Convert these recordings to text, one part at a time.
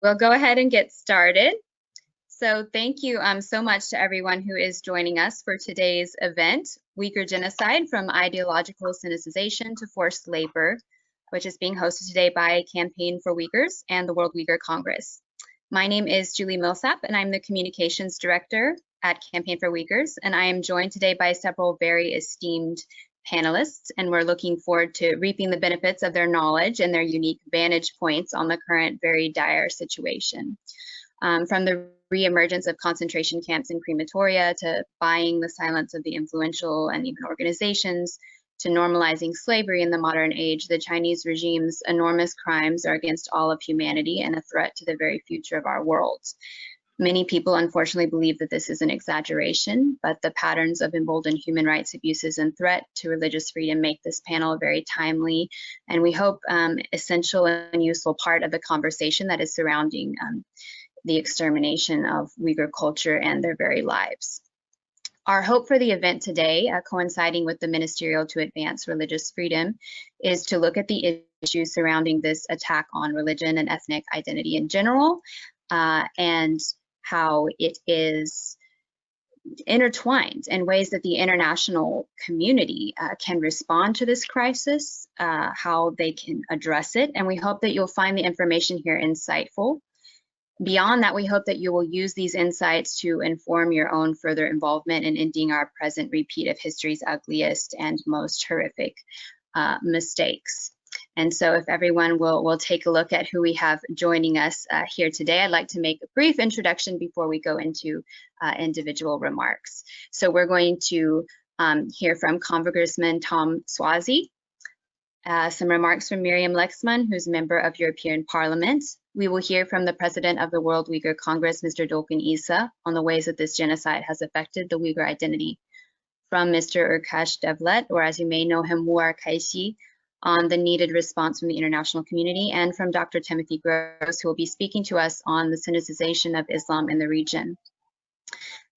We'll go ahead and get started. So thank you so much to everyone who is joining us for today's event, Uyghur Genocide from Ideological Sinicization to Forced Labor, which is being hosted today by Campaign for Uyghurs and the World Uyghur Congress. My name is Julie Millsap, and I'm the Communications Director at Campaign for Uyghurs, and I am joined today by several very esteemed panelists, and we're looking forward to reaping the benefits of their knowledge and their unique vantage points on the current very dire situation. From the re-emergence of concentration camps and crematoria to buying the silence of the influential and even organizations to normalizing slavery in the modern age, the Chinese regime's enormous crimes are against all of humanity and a threat to the very future of our world. Many people unfortunately believe that this is an exaggeration, but the patterns of emboldened human rights abuses and threat to religious freedom make this panel very timely, and we hope essential and useful part of the conversation that is surrounding the extermination of Uyghur culture and their very lives. Our hope for the event today, coinciding with the Ministerial to Advance Religious Freedom, is to look at the issues surrounding this attack on religion and ethnic identity in general, and how it is intertwined in ways that the international community can respond to this crisis, how they can address it, and we hope that you'll find the information here insightful. Beyond that, we hope that you will use these insights to inform your own further involvement in ending our present repeat of history's ugliest and most horrific mistakes. And so if everyone will take a look at who we have joining us here today, I'd like to make a brief introduction before we go into individual remarks. So we're going to hear from Congressman Tom Suozzi, some remarks from Miriam Lexmann, who's a member of European Parliament. We will hear from the President of the World Uyghur Congress, Mr. Dolkun Isa, on the ways that this genocide has affected the Uyghur identity. From Mr. Uerkesh Davlet, or as you may know him, Wuer Kaixi, on the needed response from the international community, and from Dr. Timothy Grose, who will be speaking to us on the Sinicization of Islam in the region.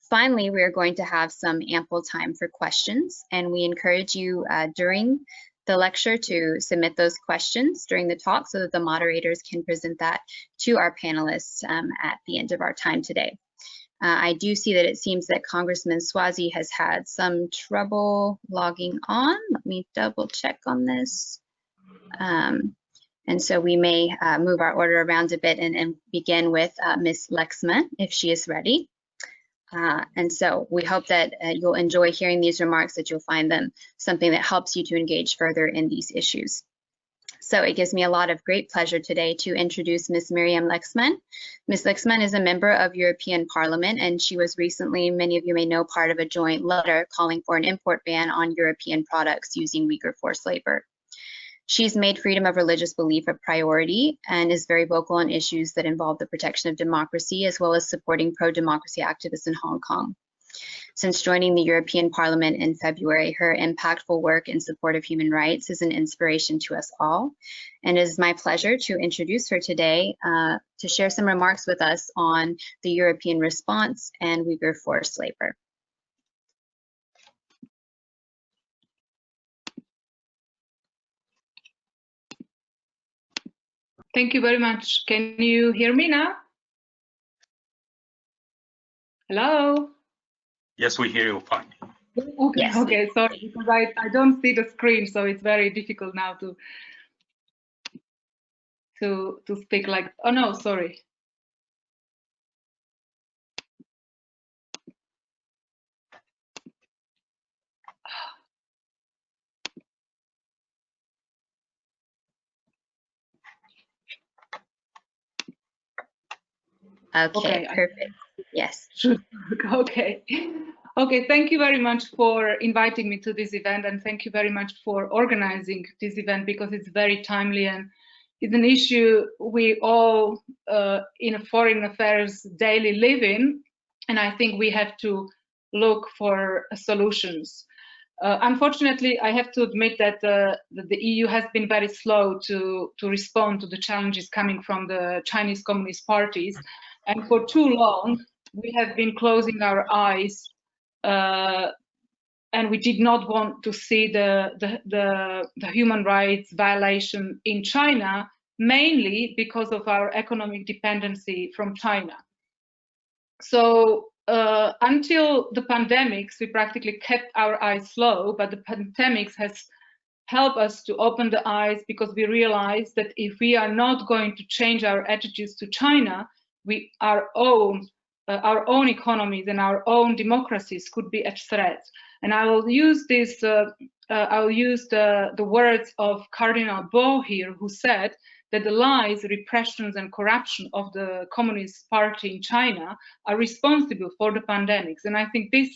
Finally, we are going to have some ample time for questions, and we encourage you during the lecture to submit those questions during the talk so that the moderators can present that to our panelists at the end of our time today. I do see that it seems that Congressman Suozzi has had some trouble logging on. Let me double check on this. And so we may move our order around a bit and begin with Ms. Lexmann, if she is ready. And so we hope that you'll enjoy hearing these remarks, that you'll find them something that helps you to engage further in these issues. So it gives me a lot of great pleasure today to introduce Ms. Miriam Lexmann. Ms. Lexmann is a member of European Parliament, and she was recently, many of you may know, part of a joint letter calling for an import ban on European products using Uyghur forced labor. She's made freedom of religious belief a priority and is very vocal on issues that involve the protection of democracy, as well as supporting pro-democracy activists in Hong Kong. Since joining the European Parliament in February, her impactful work in support of human rights is an inspiration to us all. And it is my pleasure to introduce her today to share some remarks with us on the European response and Uyghur forced labor. Thank you very much. Can you hear me now? Hello? Yes, we hear you fine. Okay, yes. Okay, sorry, because I don't see the screen, so it's very difficult now to speak like, oh no, sorry. Okay, perfect. Yes. Okay. Okay, thank you very much for inviting me to this event, and thank you very much for organizing this event, because it's very timely and it's an issue we all in foreign affairs daily live in, and I think we have to look for solutions. Unfortunately, I have to admit that the EU has been very slow to respond to the challenges coming from the Chinese Communist parties, and for too long we have been closing our eyes, and we did not want to see the human rights violation in China, mainly because of our economic dependency from China. So until the pandemics, we practically kept our eyes low, but the pandemics has helped us to open the eyes, because we realized that if we are not going to change our attitudes to China, our own economies and our own democracies could be at threat. And I will use this. I'll use the words of Cardinal Bo here, who said that the lies, repressions, and corruption of the Communist Party in China are responsible for the pandemics. And I think this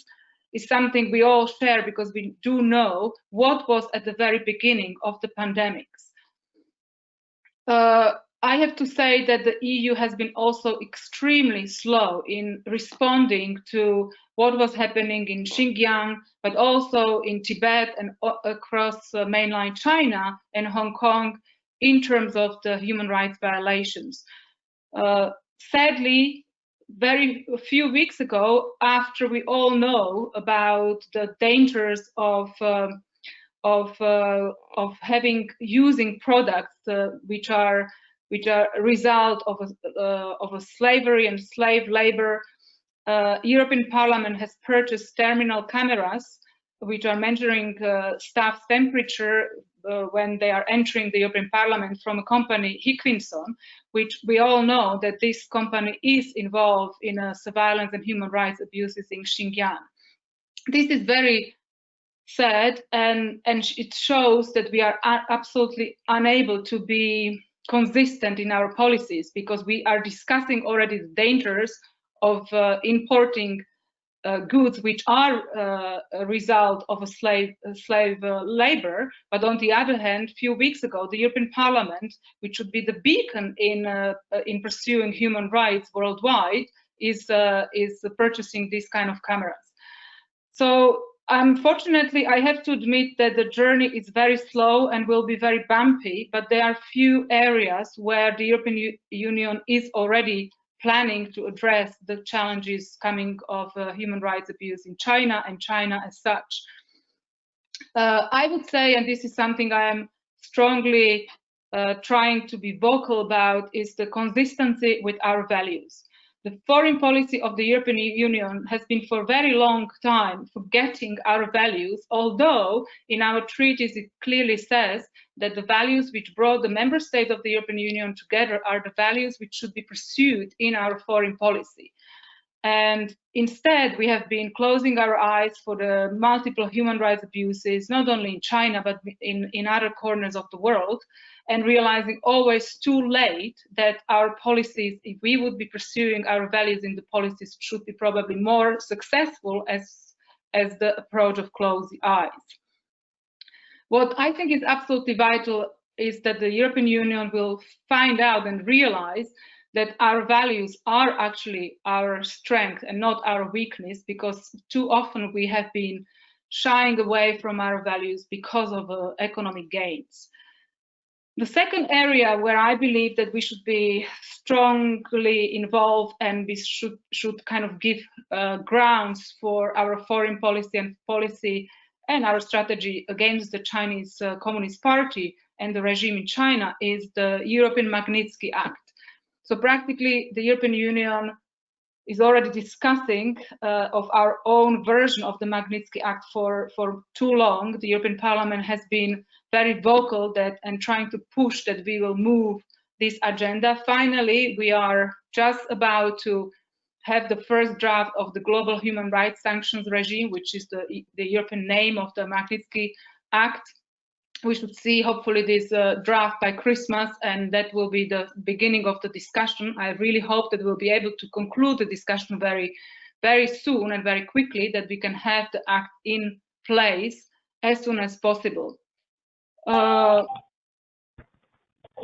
is something we all share, because we do know what was at the very beginning of the pandemics. I have to say that the EU has been also extremely slow in responding to what was happening in Xinjiang, but also in Tibet and across mainland China and Hong Kong in terms of the human rights violations. Sadly, very few weeks ago, after we all know about the dangers of using products which are a result of a slavery and slave labor, European Parliament has purchased terminal cameras which are measuring staff's temperature when they are entering the European Parliament, from a company, Hikvinson, which we all know that this company is involved in surveillance and human rights abuses in Xinjiang. This is very sad, and it shows that we are absolutely unable to be consistent in our policies, because we are discussing already the dangers of importing goods which are a result of a slave labor. But on the other hand, a few weeks ago, the European Parliament, which should be the beacon in pursuing human rights worldwide, is purchasing these kind of cameras. So unfortunately, I have to admit that the journey is very slow and will be very bumpy, but there are few areas where the European Union is already planning to address the challenges coming of human rights abuse in China and China as such. I would say, and this is something I am strongly trying to be vocal about, is the consistency with our values. The foreign policy of the European Union has been for a very long time forgetting our values, although in our treaties it clearly says that the values which brought the member states of the European Union together are the values which should be pursued in our foreign policy. And instead, we have been closing our eyes for the multiple human rights abuses, not only in China, but in other corners of the world, and realizing always too late that our policies, if we would be pursuing our values in the policies, should be probably more successful as the approach of close the eyes. What I think is absolutely vital is that the European Union will find out and realize that our values are actually our strength and not our weakness, because too often we have been shying away from our values because of economic gains. The second area where I believe that we should be strongly involved and we should kind of give grounds for our foreign policy and our strategy against the Chinese Communist Party and the regime in China is the European Magnitsky Act. So practically the European Union is already discussing of our own version of the Magnitsky Act for too long. The European Parliament has been very vocal and trying to push that we will move this agenda. Finally, we are just about to have the first draft of the Global Human Rights Sanctions Regime, which is the European name of the Magnitsky Act. We should see hopefully this draft by Christmas, and that will be the beginning of the discussion. I really hope that we'll be able to conclude the discussion very, very soon and very quickly, that we can have the act in place as soon as possible.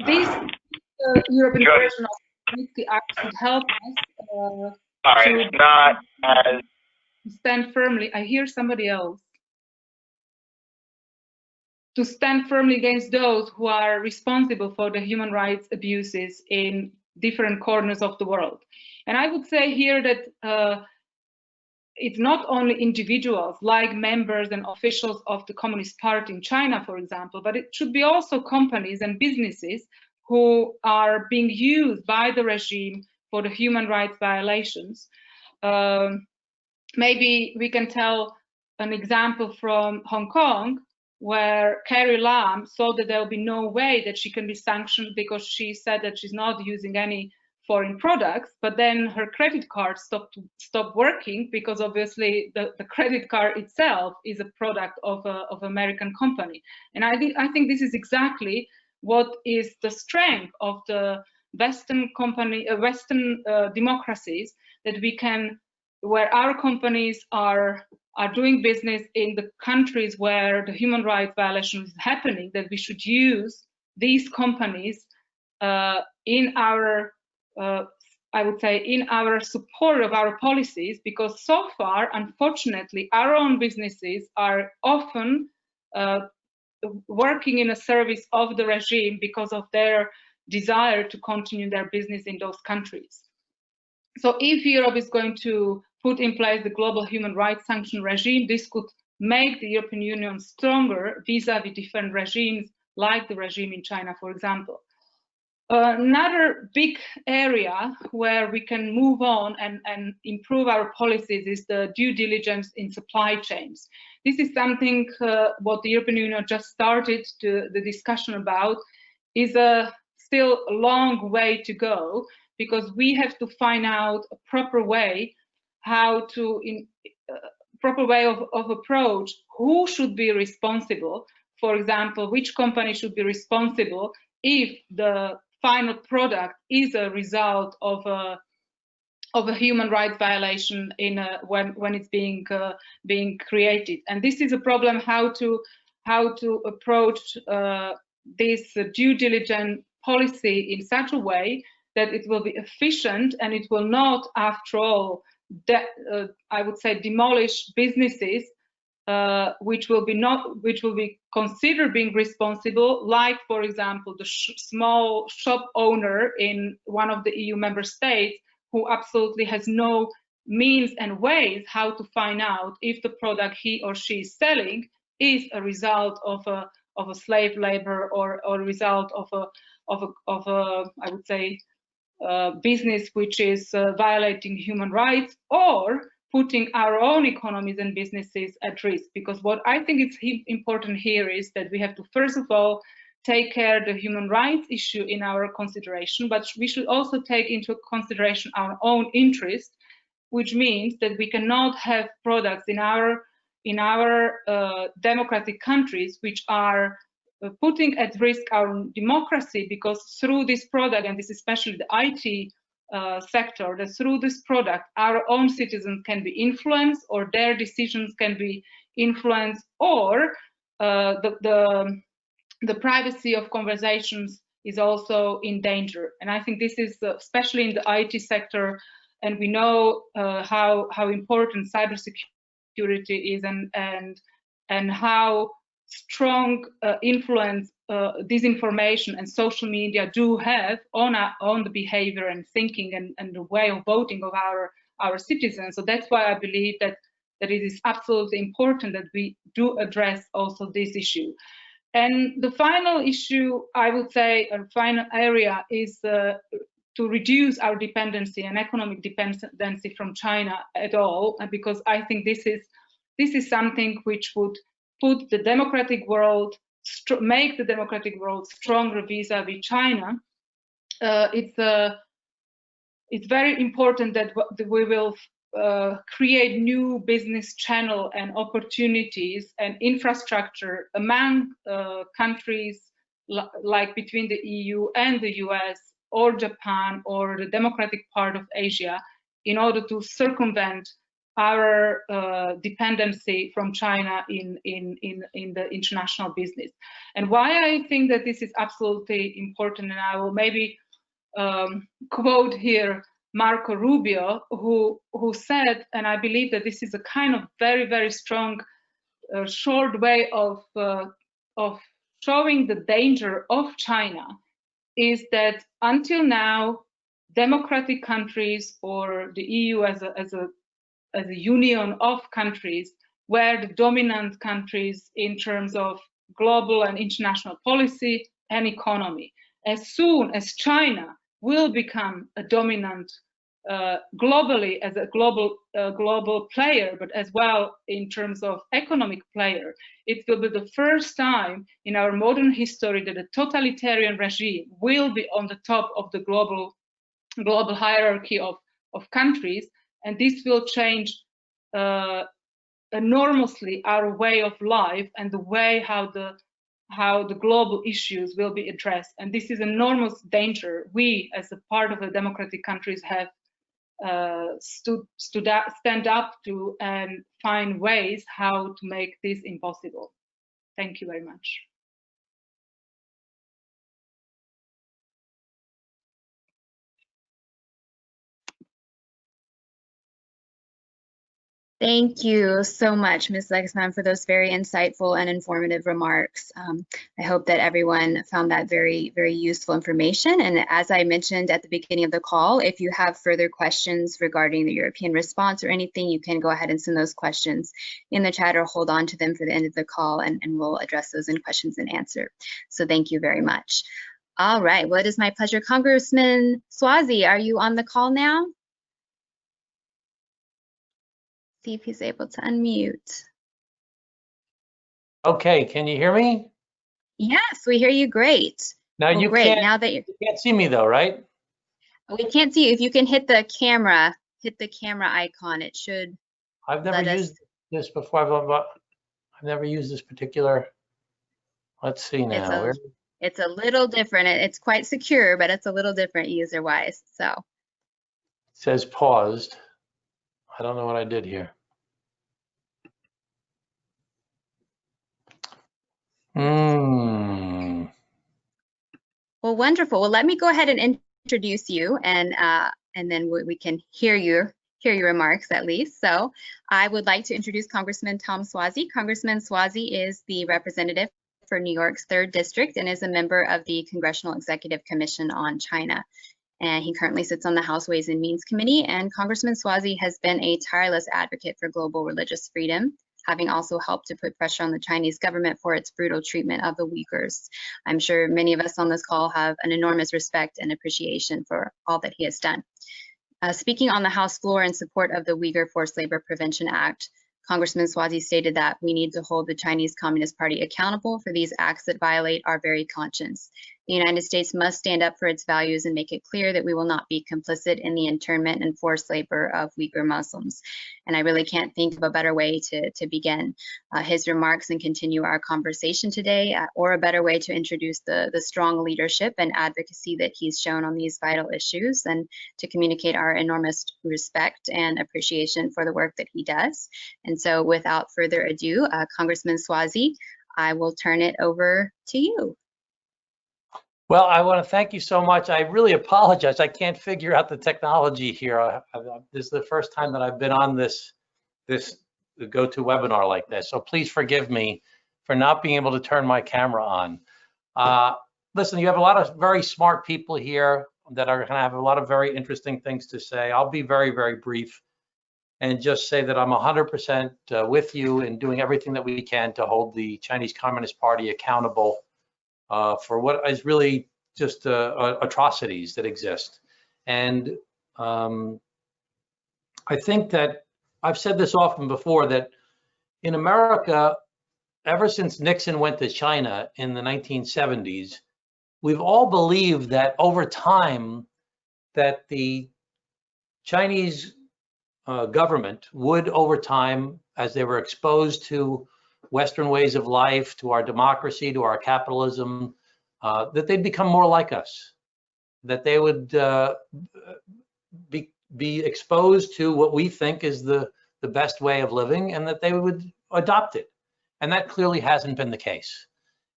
This European version of the act should help us to stand firmly. I hear somebody else. To stand firmly against those who are responsible for the human rights abuses in different corners of the world. And I would say here that it's not only individuals like members and officials of the Communist Party in China, for example, but it should be also companies and businesses who are being used by the regime for the human rights violations. Maybe we can tell an example from Hong Kong, where Carrie Lam saw that there will be no way that she can be sanctioned because she said that she's not using any foreign products, but then her credit card stopped working because obviously the credit card itself is a product of American company. And I think this is exactly what is the strength of the Western democracies, that we can, where our companies are doing business in the countries where the human rights violation is happening, that we should use these companies in our, I would say, in our support of our policies, because so far, unfortunately, our own businesses are often working in a service of the regime because of their desire to continue their business in those countries. So if Europe is going to put in place the global human rights sanction regime, this could make the European Union stronger vis-à-vis different regimes, like the regime in China, for example. Another big area where we can move on and improve our policies is the due diligence in supply chains. This is something what the European Union just started the discussion about, is still a long way to go, because we have to find out a proper way how to, proper way of approach, who should be responsible. For example, which company should be responsible if the final product is a result of a human rights violation when it's being created. And this is a problem, how to approach this due diligence policy in such a way that it will be efficient and it will not, after all, I would say, demolish businesses which will be considered being responsible, like, for example, the small shop owner in one of the EU member states who absolutely has no means and ways how to find out if the product he or she is selling is a result of a slave labor or a result of a I would say business which is violating human rights, or putting our own economies and businesses at risk. Because what I think is important here is that we have to, first of all, take care of the human rights issue in our consideration, but we should also take into consideration our own interest, which means that we cannot have products in our democratic countries which are putting at risk our democracy, because through this product, and this is especially the IT sector, that through this product our own citizens can be influenced, or their decisions can be influenced, or the privacy of conversations is also in danger. And I think this is especially in the IT sector, and we know how important cybersecurity is, and how strong influence disinformation and social media do have on the behavior and thinking and the way of voting of our citizens. So that's why I believe that it is absolutely important that we do address also this issue. And the final issue, I would say, a final area, is to reduce our dependency and economic dependency from China at all, because I think this is something which would put the democratic world, make the democratic world stronger vis-à-vis China. It's very important that we will create new business channel and opportunities and infrastructure among countries like between the EU and the US or Japan or the democratic part of Asia, in order to circumvent our dependency from China in the international business. And why I think that this is absolutely important, and I will maybe quote here Marco Rubio, who said, and I believe that this is a kind of very, very strong, short way of showing the danger of China, is that until now, democratic countries or the EU as a union of countries were the dominant countries in terms of global and international policy and economy. as soon as China will become a dominant globally as a global player, but as well in terms of economic player, it will be the first time in our modern history that a totalitarian regime will be on the top of the global hierarchy of countries, and this will change enormously our way of life and the way how the global issues will be addressed. And this is enormous danger. We, as a part of the democratic countries, have stand up to and find ways how to make this impossible. Thank you very much. Thank you so much, Ms. Lexmann, for those very insightful and informative remarks. I hope that everyone found that very, very useful information. And as I mentioned at the beginning of the call, if you have further questions regarding the European response or anything, you can go ahead and send those questions in the chat or hold on to them for the end of the call, and we'll address those in questions and answer. So thank you very much. All right, well, it is my pleasure. Congressman Suozzi, are you on the call now? See if he's able to unmute. Okay, can you hear me? Yes, we hear you great. Now well, you great. can't. Now that you can't see me though, right? We can't see you. If you can hit the camera icon, it should. I've never used this before. I've never used this particular. Let's see now. It's a little different. It's quite secure, but it's a little different user-wise. So. It says paused. I don't know what I did here. Well, wonderful. Well, let me go ahead and introduce you, and then we can hear your remarks at least. So I would like to introduce Congressman Tom Suozzi. Congressman Suozzi is the representative for New York's 3rd District and is a member of the Congressional Executive Commission on China. And he currently sits on the House Ways and Means Committee. And Congressman Suozzi has been a tireless advocate for global religious freedom, having also helped to put pressure on the Chinese government for its brutal treatment of the Uyghurs. I'm sure many of us on this call have an enormous respect and appreciation for all that he has done. Speaking on the House floor in support of the Uyghur Forced Labor Prevention Act, Congressman Suozzi stated that we need to hold the Chinese Communist Party accountable for these acts that violate our very conscience. The United States must stand up for its values and make it clear that we will not be complicit in the internment and forced labor of Uyghur Muslims. And I really can't think of a better way to begin his remarks and continue our conversation today, or a better way to introduce the strong leadership and advocacy that he's shown on these vital issues, and to communicate our enormous respect and appreciation for the work that he does. And so without further ado, Congressman Suozzi, I will turn it over to you. Well, I want to thank you so much. I really apologize. I can't figure out the technology here. This is the first time that I've been on this GoToWebinar like this. So please forgive me for not being able to turn my camera on. Listen, you have a lot of very smart people here that are going to have a lot of very interesting things to say. I'll be very, very brief and just say that I'm 100% with you in doing everything that we can to hold the Chinese Communist Party accountable for what is really just atrocities that exist. And I think that I've said this often before, that in America, ever since Nixon went to China in the 1970s, we've all believed that over time that the Chinese government would, over time, as they were exposed to Western ways of life, to our democracy, to our capitalism, that they'd become more like us, that they would be exposed to what we think is the best way of living, and that they would adopt it. And that clearly hasn't been the case.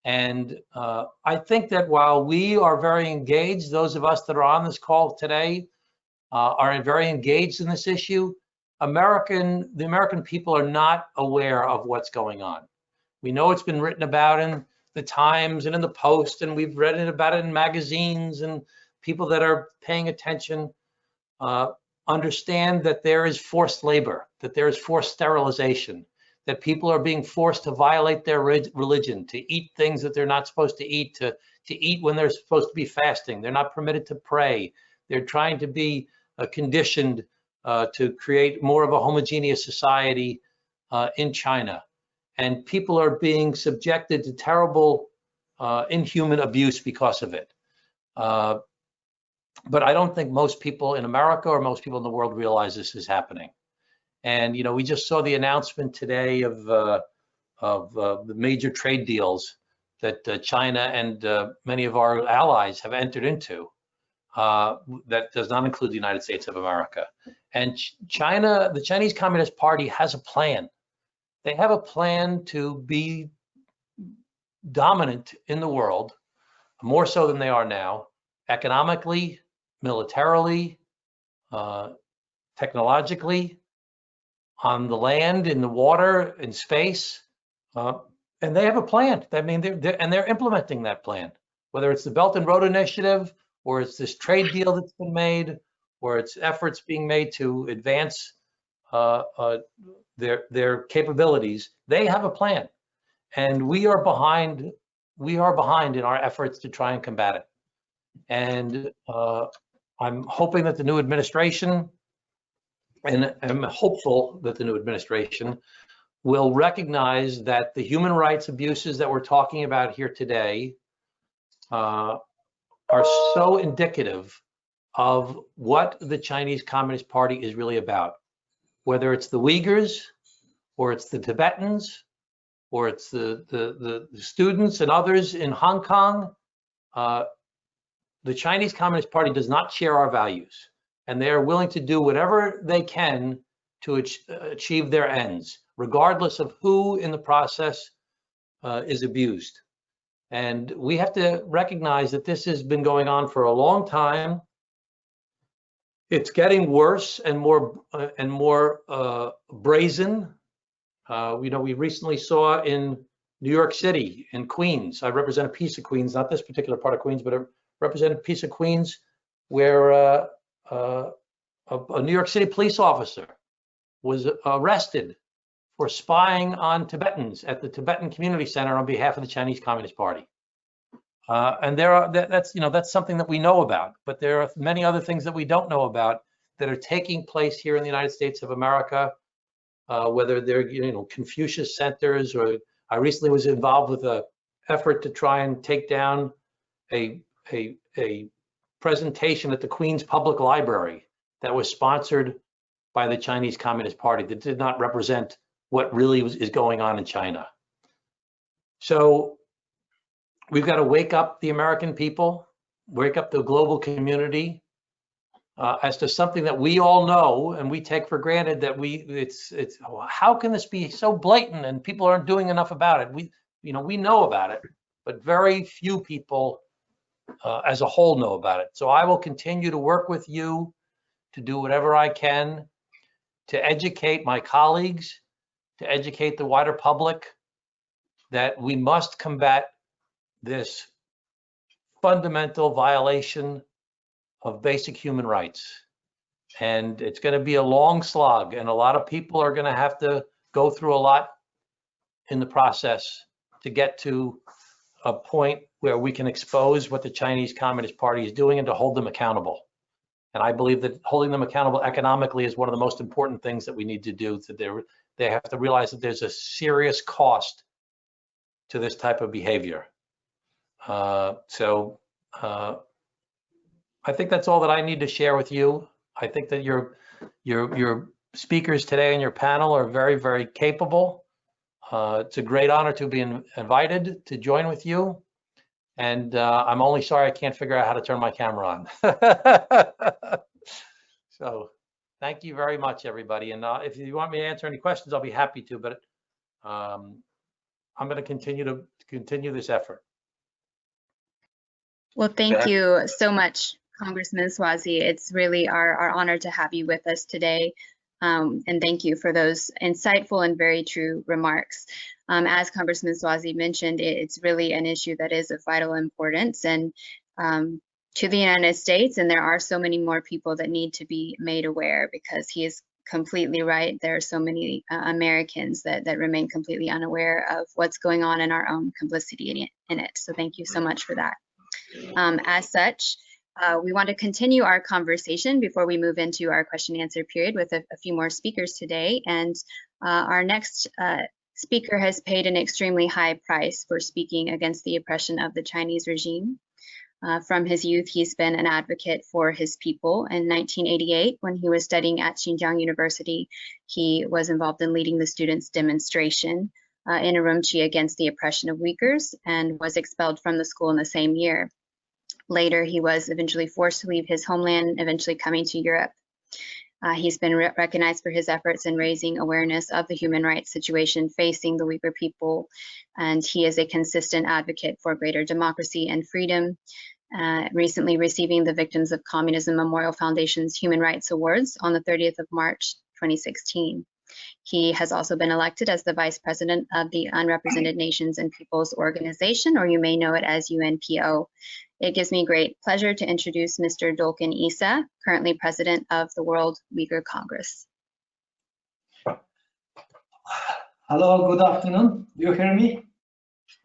And I think that while we are very engaged, those of us that are on this call today are very engaged in this issue, the American people are not aware of what's going on. We know it's been written about in the Times and in the Post, and we've read about it in magazines, and people that are paying attention understand that there is forced labor, that there is forced sterilization, that people are being forced to violate their religion, to eat things that they're not supposed to eat, to to eat when they're supposed to be fasting. They're not permitted to pray. They're trying to be conditioned to create more of a homogeneous society in China. And people are being subjected to terrible, inhuman abuse because of it. But I don't think most people in America or most people in the world realize this is happening. And, you know, we just saw the announcement today of the major trade deals that China and many of our allies have entered into. That does not include the United States of America. And China, the Chinese Communist Party has a plan. They have a plan to be dominant in the world, more so than they are now, economically, militarily, technologically, on the land, in the water, in space. And they have a plan. I mean, they're implementing that plan, whether it's the Belt and Road Initiative, or it's this trade deal that's been made, or it's efforts being made to advance their capabilities. They have a plan, and we are behind. We are behind in our efforts to try and combat it. And I'm hoping that the new administration, and I'm hopeful that the new administration will recognize that the human rights abuses that we're talking about here today are so indicative of what the Chinese Communist Party is really about. Whether it's the Uyghurs, or it's the Tibetans, or it's the students and others in Hong Kong, the Chinese Communist Party does not share our values, and they are willing to do whatever they can to achieve their ends, regardless of who in the process is abused. And we have to recognize that this has been going on for a long time. It's getting worse and more brazen. You know, we recently saw in New York City, in Queens. I represent a piece of Queens, not this particular part of Queens, but a represented piece of Queens, where a New York City police officer was arrested for spying on Tibetans at the Tibetan Community Center on behalf of the Chinese Communist Party. And that's something that we know about, but there are many other things that we don't know about that are taking place here in the United States of America, whether they're Confucius centers, or I recently was involved with an effort to try and take down a presentation at the Queens Public Library that was sponsored by the Chinese Communist Party that did not represent what really is going on in China. So we've got to wake up the American people, wake up the global community as to something that we all know and we take for granted, that how can this be so blatant and people aren't doing enough about it? We know about it, but very few people as a whole know about it. So I will continue to work with you to do whatever I can to educate my colleagues, to educate the wider public that we must combat this fundamental violation of basic human rights. And it's going to be a long slog, and a lot of people are going to have to go through a lot in the process to get to a point where we can expose what the Chinese Communist Party is doing and to hold them accountable. And I believe that holding them accountable economically is one of the most important things that we need to do. That they have to realize that there's a serious cost to this type of behavior. I think that's all that I need to share with you. I think that your speakers today and your panel are very, very capable. It's a great honor to be invited to join with you. And I'm only sorry I can't figure out how to turn my camera on. So thank you very much, everybody. And if you want me to answer any questions, I'll be happy to, but I'm going to continue this effort. Well, thank you so much, Congressman Suozzi. It's really our honor to have you with us today. And thank you for those insightful and very true remarks. As Congressman Suozzi mentioned, it's really an issue that is of vital importance and to the United States, and there are so many more people that need to be made aware, because he is completely right. There are so many Americans that remain completely unaware of what's going on and our own complicity in it. So thank you so much for that. As such, we want to continue our conversation before we move into our question and answer period with a few more speakers today. And our next speaker has paid an extremely high price for speaking against the oppression of the Chinese regime. From his youth, he's been an advocate for his people. In 1988, when he was studying at Xinjiang University, he was involved in leading the students' demonstration in Urumqi against the oppression of Uyghurs and was expelled from the school in the same year. Later, he was eventually forced to leave his homeland, eventually coming to Europe. He's been recognized for his efforts in raising awareness of the human rights situation facing the Uyghur people, and he is a consistent advocate for greater democracy and freedom, recently receiving the Victims of Communism Memorial Foundation's Human Rights Awards on the 30th of March, 2016. He has also been elected as the Vice President of the Unrepresented Nations and Peoples Organization, or you may know it as UNPO. It gives me great pleasure to introduce Mr. Dolkun Isa, currently President of the World Uyghur Congress. Hello, good afternoon. Do you hear me?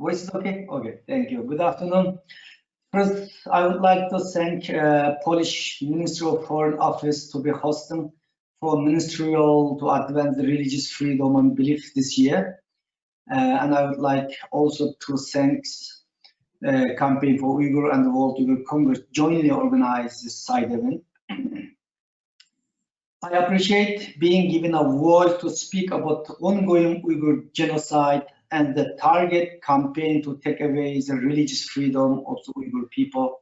Voice is okay? Okay, thank you. Good afternoon. First, I would like to thank Polish Ministry of Foreign Affairs to be hosting for ministerial to advance the religious freedom and belief this year. And I would like also to thank Campaign for Uyghur and the World Uyghur Congress jointly organized this side event. I appreciate being given a voice to speak about the ongoing Uyghur genocide and the target campaign to take away the religious freedom of the Uyghur people.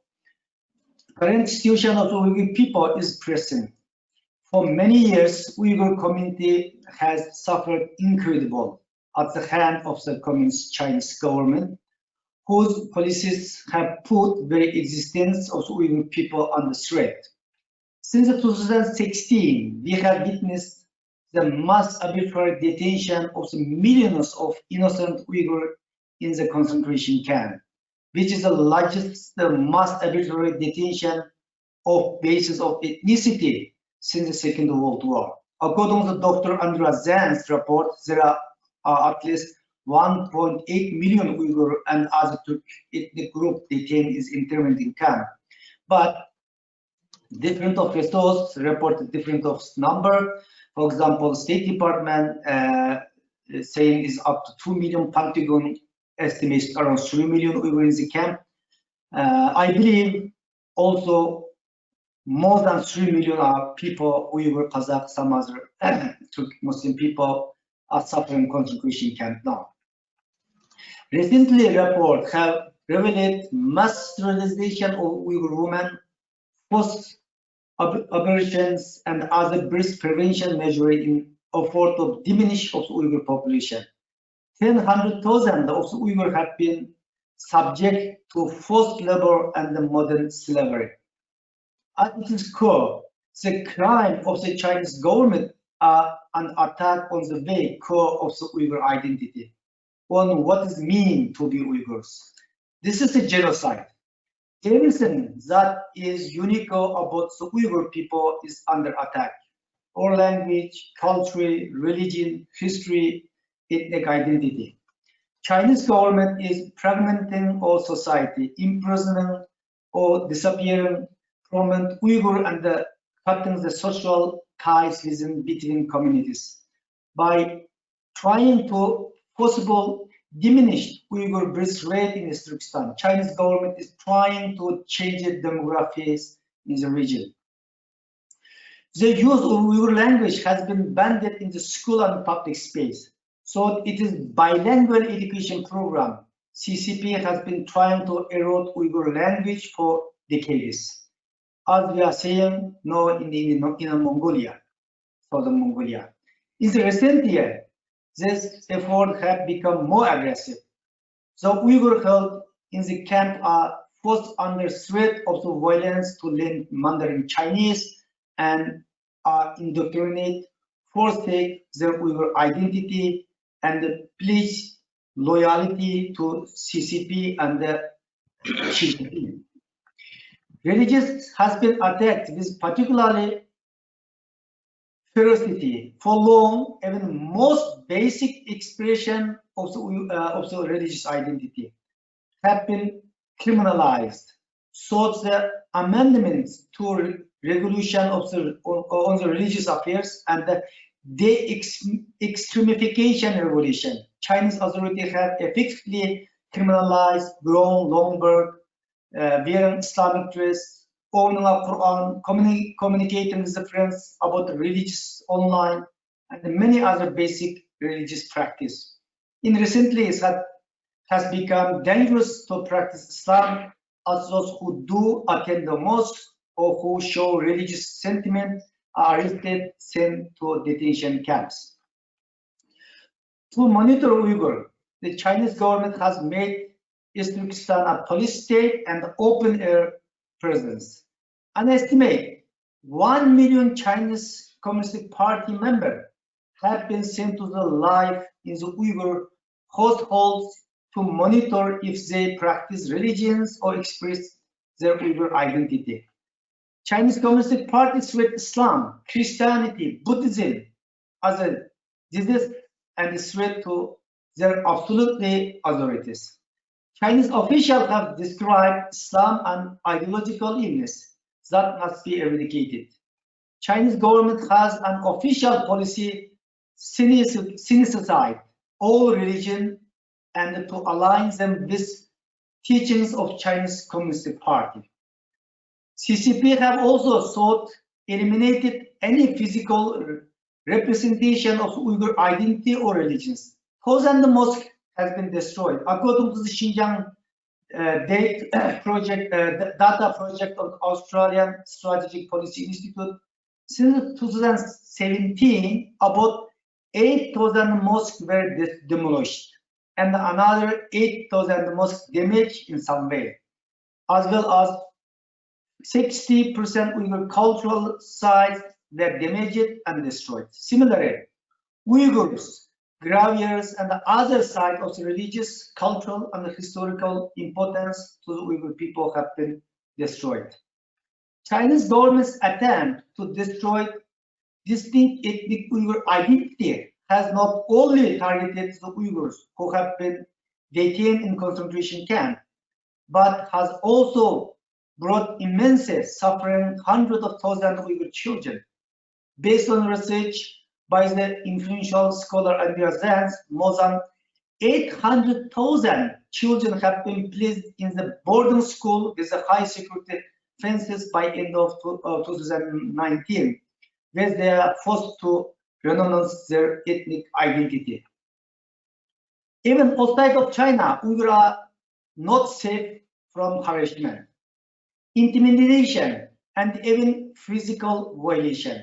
Current situation of the Uyghur people is pressing. For many years, Uyghur community has suffered incredible at the hand of the Communist Chinese government, whose policies have put the existence of the Uyghur people under threat. Since 2016, we have witnessed the mass arbitrary detention of the millions of innocent Uyghur in the concentration camp, which is the largest mass arbitrary detention of basis of ethnicity since the Second World War. According to Dr. Andrea Zan's report, there are at least 1.8 million Uyghur and other Turk ethnic group detained in internment camp. But different officials reported different of number. For example, State Department saying is up to 2 million, Pentagon estimates around 3 million Uyghur in the camp. I believe also more than 3 million are people, Uyghur, Kazakh, some other Turk Muslim people are suffering concentration camp now. Recently, reports have revealed mass sterilization of Uyghur women, forced abortions, and other birth prevention measures in effort to diminish of the Uyghur population. 100,000 of the Uyghur have been subject to forced labor and modern slavery. At its core, the crime of the Chinese government are an attack on the very core of the Uyghur identity, on what it means to be Uyghurs. This is a genocide. Everything that is unique about the Uyghur people is under attack. Our language, culture, religion, history, ethnic identity. Chinese government is fragmenting our society, imprisoning or disappearing prominent Uyghur and cutting the social ties between communities. By trying to possible diminish Uyghur birth rate in Turkestan, Chinese government is trying to change the demographics in the region. The use of Uyghur language has been banned in the school and public space. So it is bilingual education program. CCP has been trying to erode Uyghur language for decades. As we are saying now in Mongolia, southern Mongolia. In the recent year, this effort has become more aggressive. The Uyghur held in the camp are forced under threat of the violence to learn Mandarin Chinese and are indoctrinated, forsake their Uyghur identity and pledge loyalty to CCP and the CCP. Religious has been attacked with particularly ferocity for long. Even most basic expression of the religious identity have been criminalized. sought the amendments to regulation of on the religious affairs and the de-extremification revolution. Chinese authorities have effectively criminalized grown long beard, wearing Islamic dress, owning a Quran, communicating with the friends about religious online, and many other basic religious practice. In recently, it has become dangerous to practice Islam, as those who do attend the mosque or who show religious sentiment are arrested, sent to detention camps. To monitor Uyghur, the Chinese government has made Uzbekistan a police state and open-air presence. An estimate 1 million Chinese Communist Party members have been sent to the life in the Uyghur households to monitor if they practice religions or express their Uyghur identity. Chinese Communist Party threat Islam, Christianity, Buddhism as a disease and threat to their absolutely authorities. Chinese officials have described Islam an ideological illness that must be eradicated. Chinese government has an official policy Sinicizate all religion and to align them with teachings of Chinese Communist Party. CCP have also sought eliminated any physical representation of Uyghur identity or religions. Thousand mosques has been destroyed. According to the Xinjiang data project of Australian Strategic Policy Institute, since 2017, about 8,000 mosques were demolished and another 8,000 mosques damaged in some way, as well as 60% Uyghur cultural sites were damaged and destroyed. Similarly, Uyghurs, graveyards, and other sites of religious, cultural, and historical importance to the Uyghur people have been destroyed. Chinese government's attempt to destroy distinct ethnic Uyghur identity has not only targeted the Uyghurs who have been detained in concentration camps, but has also brought immense suffering hundreds of thousands of Uyghur children. Based on research by the influential scholar Andreas Zans, more than 800,000 children have been placed in the boarding school with the high security fences by end of 2019, where they are forced to renounce their ethnic identity. Even outside of China, Uyghurs are not safe from harassment, intimidation, and even physical violation.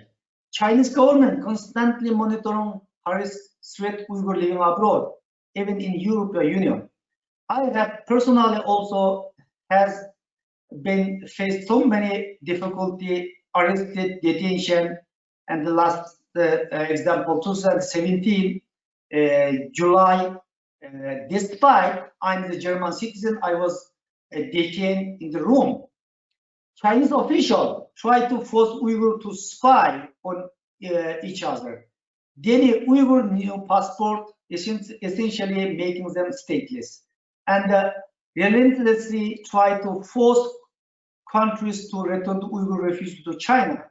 Chinese government constantly monitoring threat Uyghur living abroad, even in European Union. I have personally also has been faced so many difficulty, arrested, detention, and the last example, 2017, July, despite I'm the German citizen, I was detained in the room. Chinese officials tried to force Uyghur to spy on each other. Daily Uyghur new passport is essentially making them stateless, and relentlessly try to force countries to return to Uyghur refugees to China,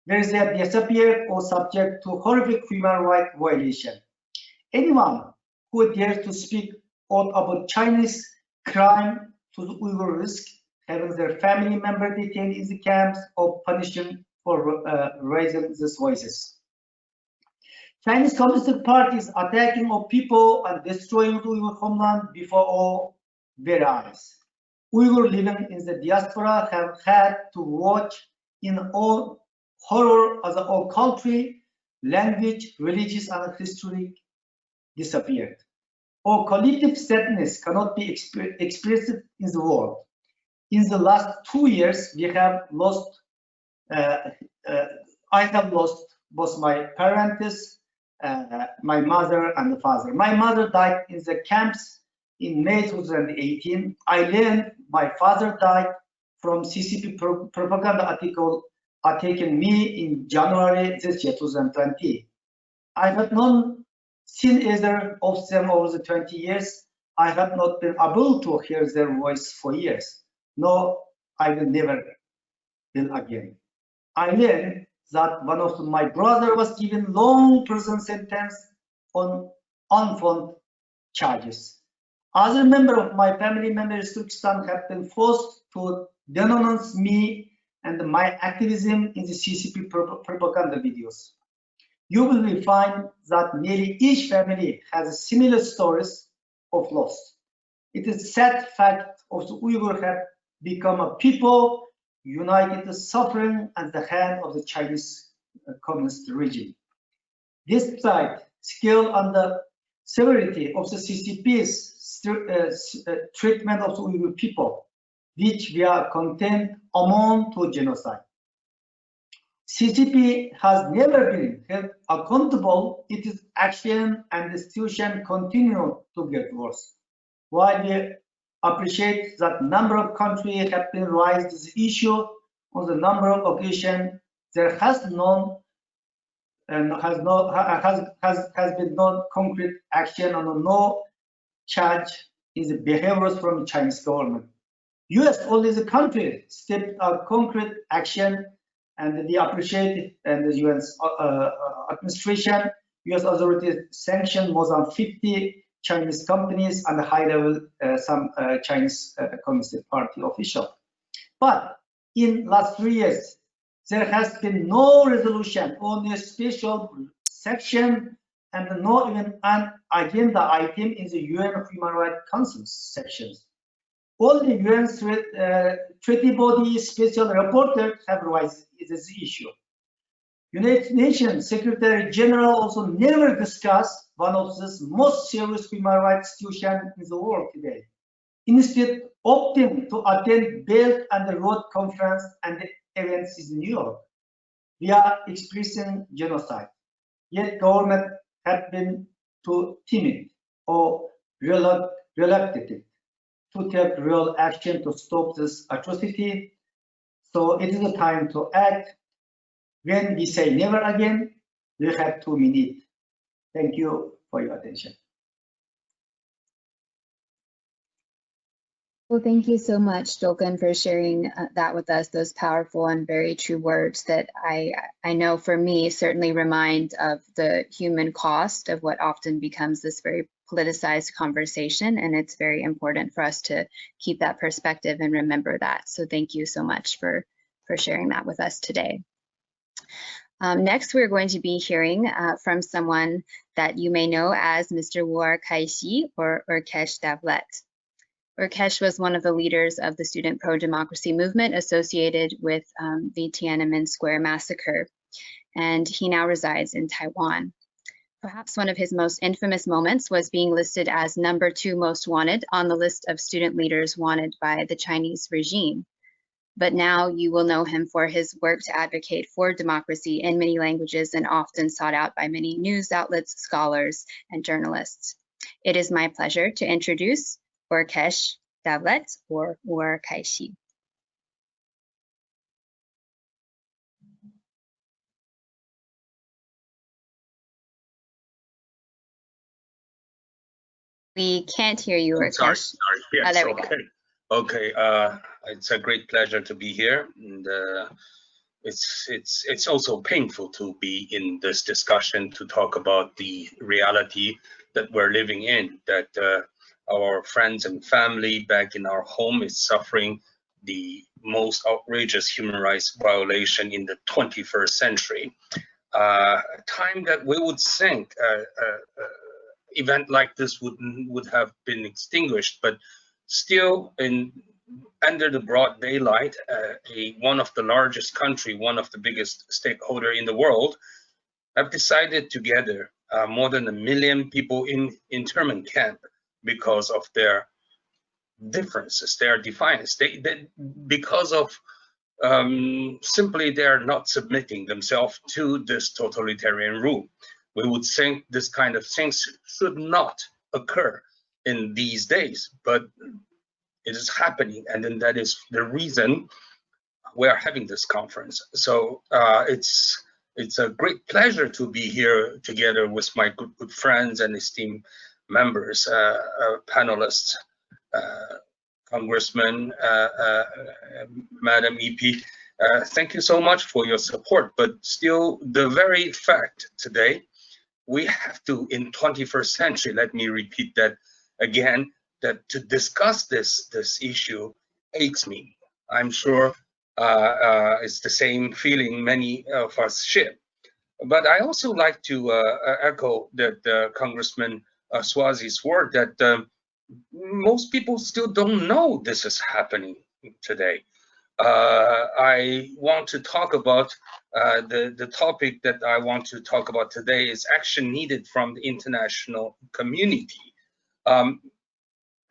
where they are disappeared or subject to horrific human rights violation. Anyone who dares to speak out about Chinese crime to the Uyghur risk having their family member detained in the camps or punishing for raising these voices. Chinese Communist Party is attacking our people and destroying the Uyghur homeland before all their eyes. Uyghur living in the diaspora have had to watch in all horror as our country, language, religious, and history disappeared. Our collective sadness cannot be expressed in the world. In the last 2 years, we have lost, I have lost both my parents, my mother and the father. My mother died in the camps in May 2018. I learned my father died from CCP propaganda article attacking me in January this year, 2020. I have not seen either of them over the 20 years. I have not been able to hear their voice for years. No I will never will again. I learned that one of my brother was given long prison sentence on unfounded charges. Other member of my family members in Turkestan have been forced to denounce me and my activism in the CCP propaganda videos. You will find that nearly each family has similar stories of loss. It is a sad fact of the Uyghur have become a people united to suffering at the hand of the Chinese Communist regime. Despite scale and the severity of the CCP's treatment of the Uyghur people, which we are content among to genocide. CCP has never been held accountable. Its action and institution continue to get worse. While we appreciate that number of countries have been raised this issue on the number of occasions, there has been no concrete action and no charge in the behaviors from the Chinese government. US only the country stepped up concrete action, and we appreciate it, and the UN's administration, US authorities sanctioned more than 50 Chinese companies and high level some Chinese Communist Party officials. But in last 3 years, there has been no resolution on a special section and not even an agenda item in the UN Human Rights Council sections. All the UN treaty body special rapporteurs have raised this issue. United Nations Secretary General also never discussed one of the most serious human rights institutions in the world today. Instead, opting to attend Belt and Road Conference and the events in New York. We are experiencing genocide, yet government have been too timid or reluctant to take real action to stop this atrocity. So it is the time to act. When we say never again, we have 2 minutes. Thank you for your attention. Well, thank you so much, Dolkun, for sharing that with us, those powerful and very true words that I know for me certainly remind of the human cost of what often becomes this very politicized conversation, and it's very important for us to keep that perspective and remember that. So thank you so much for sharing that with us today. Next, we're going to be hearing from someone that you may know as Mr. Wuer Kaixi or Uerkesh Davlet. Uerkesh was one of the leaders of the student pro-democracy movement associated with the Tiananmen Square massacre, and he now resides in Taiwan. Perhaps one of his most infamous moments was being listed as #2 most wanted on the list of student leaders wanted by the Chinese regime. But now you will know him for his work to advocate for democracy in many languages and often sought out by many news outlets, scholars, and journalists. It is my pleasure to introduce Uerkesh Davlet, or Wuer Kaixi. We can't hear you, Uerkesh. Sorry. Yes, there we okay. go. Okay, it's a great pleasure to be here, and it's also painful to be in this discussion to talk about the reality that we're living in, that our friends and family back in our home is suffering the most outrageous human rights violation in the 21st century. A time that we would think event like this would have been extinguished, but still under the broad daylight, one of the largest country, one of the biggest stakeholder in the world, have decided to gather more than 1 million people in internment camp because of their differences, their defiance, because of simply they're not submitting themselves to this totalitarian rule. We would think this kind of things should not occur in these days, but it is happening, and then that is the reason we are having this conference. So it's a great pleasure to be here together with my good friends and esteemed members, panelists, Congressman, Madam EP. Thank you so much for your support, but still the very fact today, we have to, in 21st century, let me repeat that again, that to discuss this issue aches me. I'm sure it's the same feeling many of us share. But I also like to echo that Congressman Suozzi's word that most people still don't know this is happening today. I want to talk about the topic that I want to talk about today is action needed from the international community.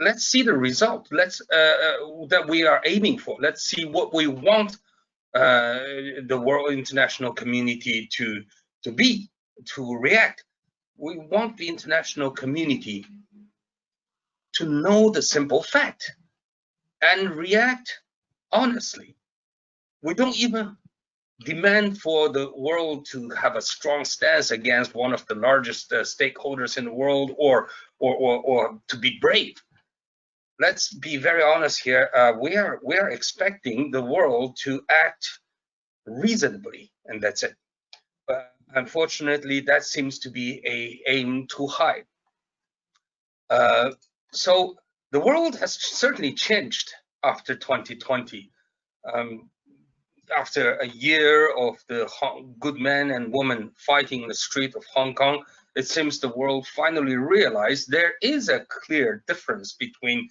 Let's see the result. Let's that we are aiming for. Let's see what we want the world international community to be, to react. We want the international community to know the simple fact and react honestly. We don't even demand for the world to have a strong stance against one of the largest stakeholders in the world, or to be brave. Let's be very honest here. We are expecting the world to act reasonably, and that's it. But unfortunately, that seems to be a aim too high. So the world has certainly changed after 2020. After a year of the good men and women fighting in the street of Hong Kong, it seems the world finally realized there is a clear difference between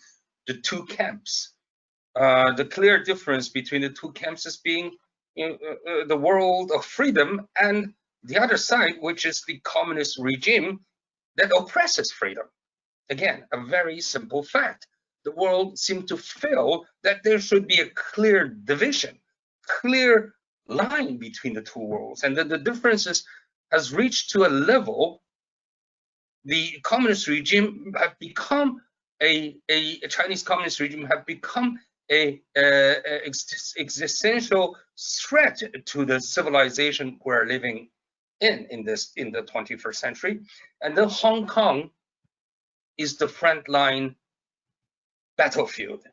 the two camps. The clear difference between the two camps is being the world of freedom and the other side, which is the communist regime that oppresses freedom. Again, a very simple fact. The world seemed to feel that there should be a clear division, clear line between the two worlds, and that the differences has reached to a level the communist regime have become a Chinese communist regime have become a existential threat to the civilization we're living in the 21st century. And then Hong Kong is the frontline battlefield.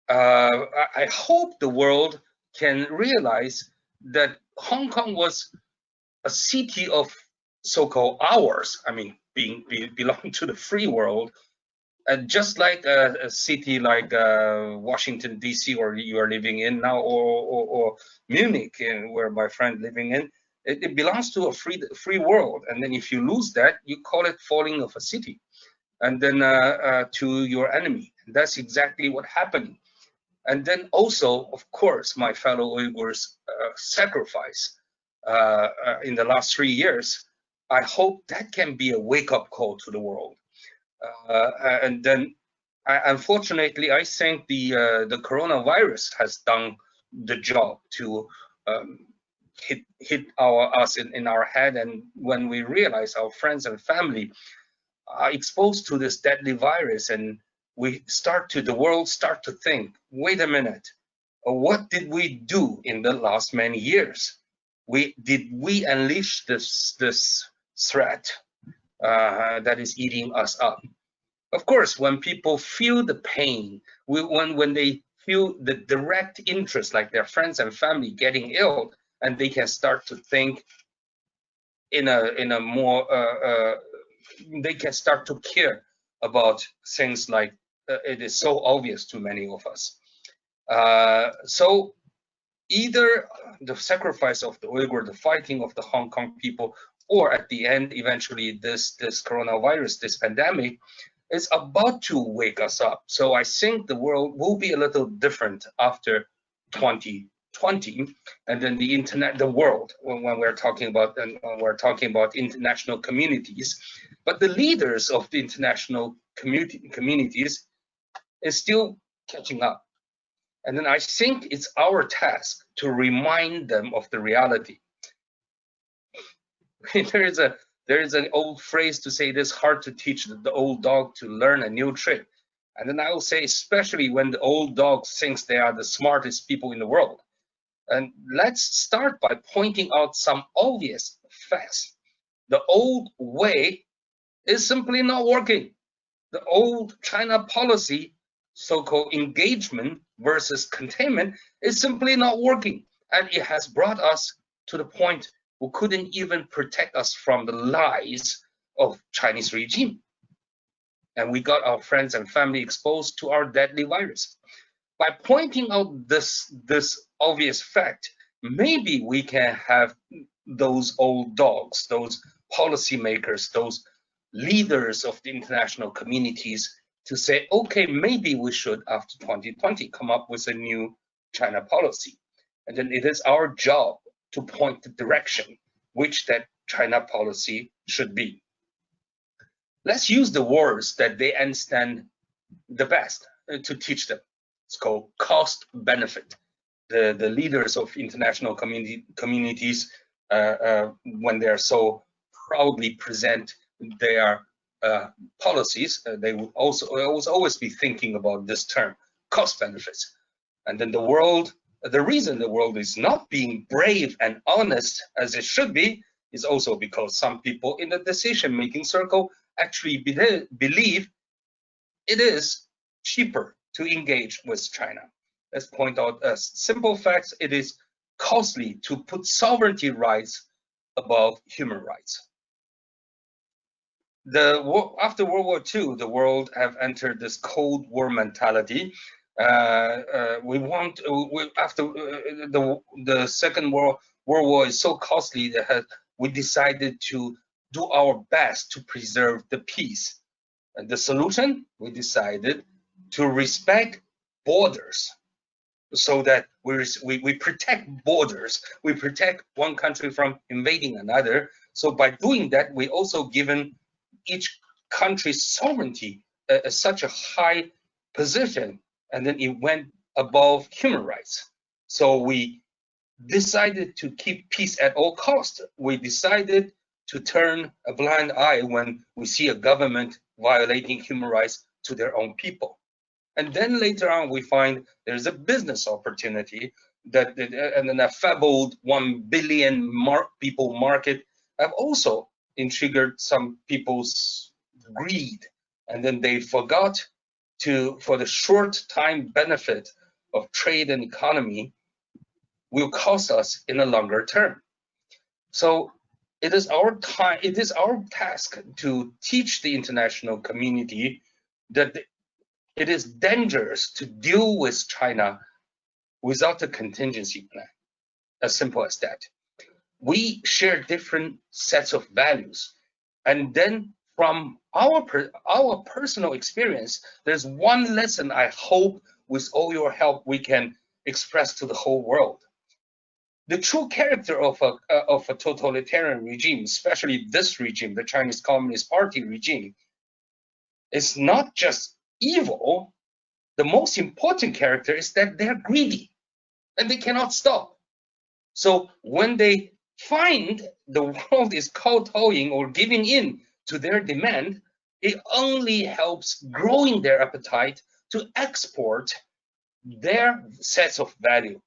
I hope the world can realize that Hong Kong was a city of so-called ours. I mean, belong to the free world, and just like a city like Washington D.C. or you are living in now, or Munich, where my friend living in, it belongs to a free world. And then if you lose that, you call it falling of a city, and then to your enemy. And that's exactly what happened. And then also, of course, my fellow Uyghurs sacrifice in the last 3 years. I hope that can be a wake-up call to the world. And then, unfortunately, I think the coronavirus has done the job to hit us in our head. And when we realize our friends and family are exposed to this deadly virus, and the world start to think, wait a minute, what did we do in the last many years? Did we unleash this threat that is eating us up? Of course, when people feel the pain, when they feel the direct interest, like their friends and family getting ill, and they can start to think in a more, they can start to care about things like it is so obvious to many of us. So either the sacrifice of the Uyghur, the fighting of the Hong Kong people, or at the end, eventually this coronavirus, this pandemic, is about to wake us up. So I think the world will be a little different after 2020, and then the world, when we're talking about international communities. But the leaders of the international communities is still catching up. And then I think it's our task to remind them of the reality. There is an old phrase to say it is hard to teach the old dog to learn a new trick. And then I will say, especially when the old dog thinks they are the smartest people in the world. And let's start by pointing out some obvious facts. The old way is simply not working. The old China policy so-called engagement versus containment is simply not working. And it has brought us to the point we couldn't even protect us from the lies of Chinese regime. And we got our friends and family exposed to our deadly virus. By pointing out this obvious fact, maybe we can have those old dogs, those policymakers, those leaders of the international communities to say, okay, maybe we should, after 2020, come up with a new China policy. And then it is our job to point the direction which that China policy should be. Let's use the words that they understand the best to teach them. It's called cost benefit. The leaders of international communities, when they are so proudly present their policies, they would always be thinking about this term, cost benefits. And then the reason the world is not being brave and honest as it should be is also because some people in the decision-making circle actually believe it is cheaper to engage with China. Let's point out as simple facts. It is costly to put sovereignty rights above human rights. After World War II, the world have entered this Cold War mentality. After the Second World War is so costly that we decided to do our best to preserve the peace. And the solution, we decided to respect borders, so that we protect borders, we protect one country from invading another. So by doing that, we also given each country's sovereignty such a high position, and then it went above human rights. So we decided to keep peace at all costs. We decided to turn a blind eye when we see a government violating human rights to their own people. And then later on, we find there's a business opportunity and then a fabled 1 billion people market have also triggered some people's greed. And then they forgot for the short time benefit of trade and economy will cost us in the longer term. So it is our task to teach the international community that it is dangerous to deal with China without a contingency plan, as simple as that. We share different sets of values. And then from our personal experience, there's one lesson I hope with all your help we can express to the whole world. The true character of a totalitarian regime, especially this regime, the Chinese Communist Party regime, is not just evil. The most important character is that they're greedy and they cannot stop. So when they find the world is kowtowing or giving in to their demand, it only helps growing their appetite to export their sets of value.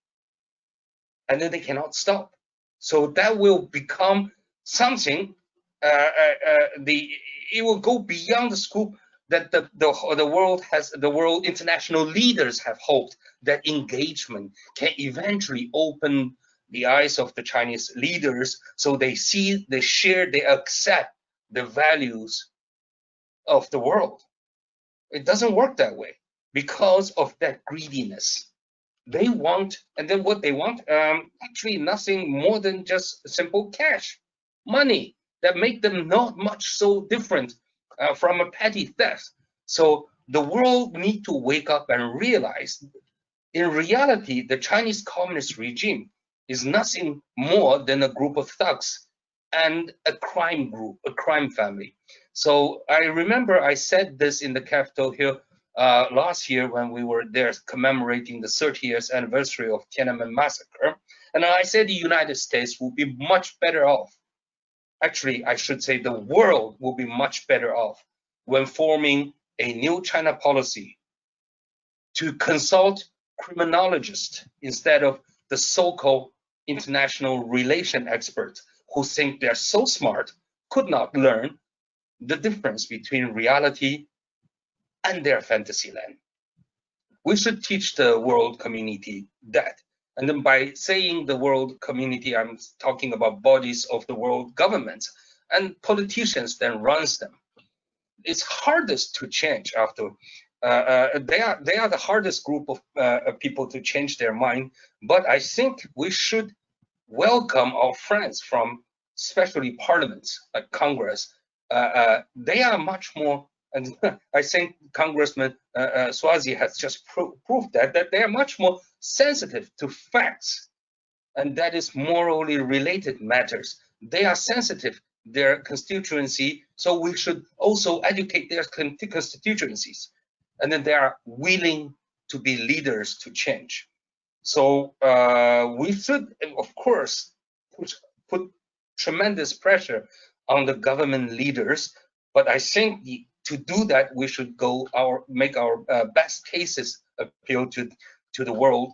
And then they cannot stop. So that will become something, it will go beyond the scope that the world international leaders have hoped that engagement can eventually open the eyes of the Chinese leaders, so they see, they share, they accept the values of the world. It doesn't work that way because of that greediness. They want, and then what they want, actually nothing more than just simple cash, money that make them not much so different from a petty theft. So the world need to wake up and realize, in reality, the Chinese Communist regime is nothing more than a group of thugs and a crime group, a crime family. So I remember I said this in the Capitol Hill last year when we were there commemorating the 30th anniversary of Tiananmen massacre. And I said the United States will be much better off. Actually, I should say the world will be much better off when forming a new China policy to consult criminologists instead of the so-called international relation experts who think they're so smart, could not learn the difference between reality and their fantasy land. We should teach the world community that. And then by saying the world community, I'm talking about bodies of the world governments, and politicians then runs them. It's hardest to change after they are the hardest group of people to change their mind. But I think we should welcome our friends from especially parliaments like Congress. They are much more, and I think Congressman Suozzi has just proved that they are much more sensitive to facts, and that is morally related matters. They are sensitive their constituency, so we should also educate their constituencies, and then they are willing to be leaders to change. So we should, of course, put tremendous pressure on the government leaders, but I think to do that we should make our best cases appeal to the world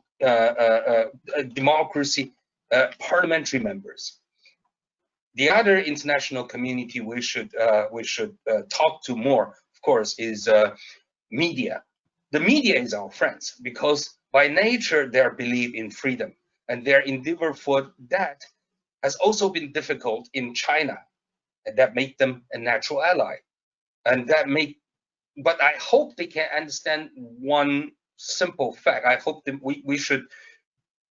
democracy parliamentary members. The other international community we should talk to more, of course, is media. The media is our friends because by nature they believe in freedom, and their endeavor for that has also been difficult in China, and that made them a natural ally. And but I hope they can understand one simple fact. I hope that we should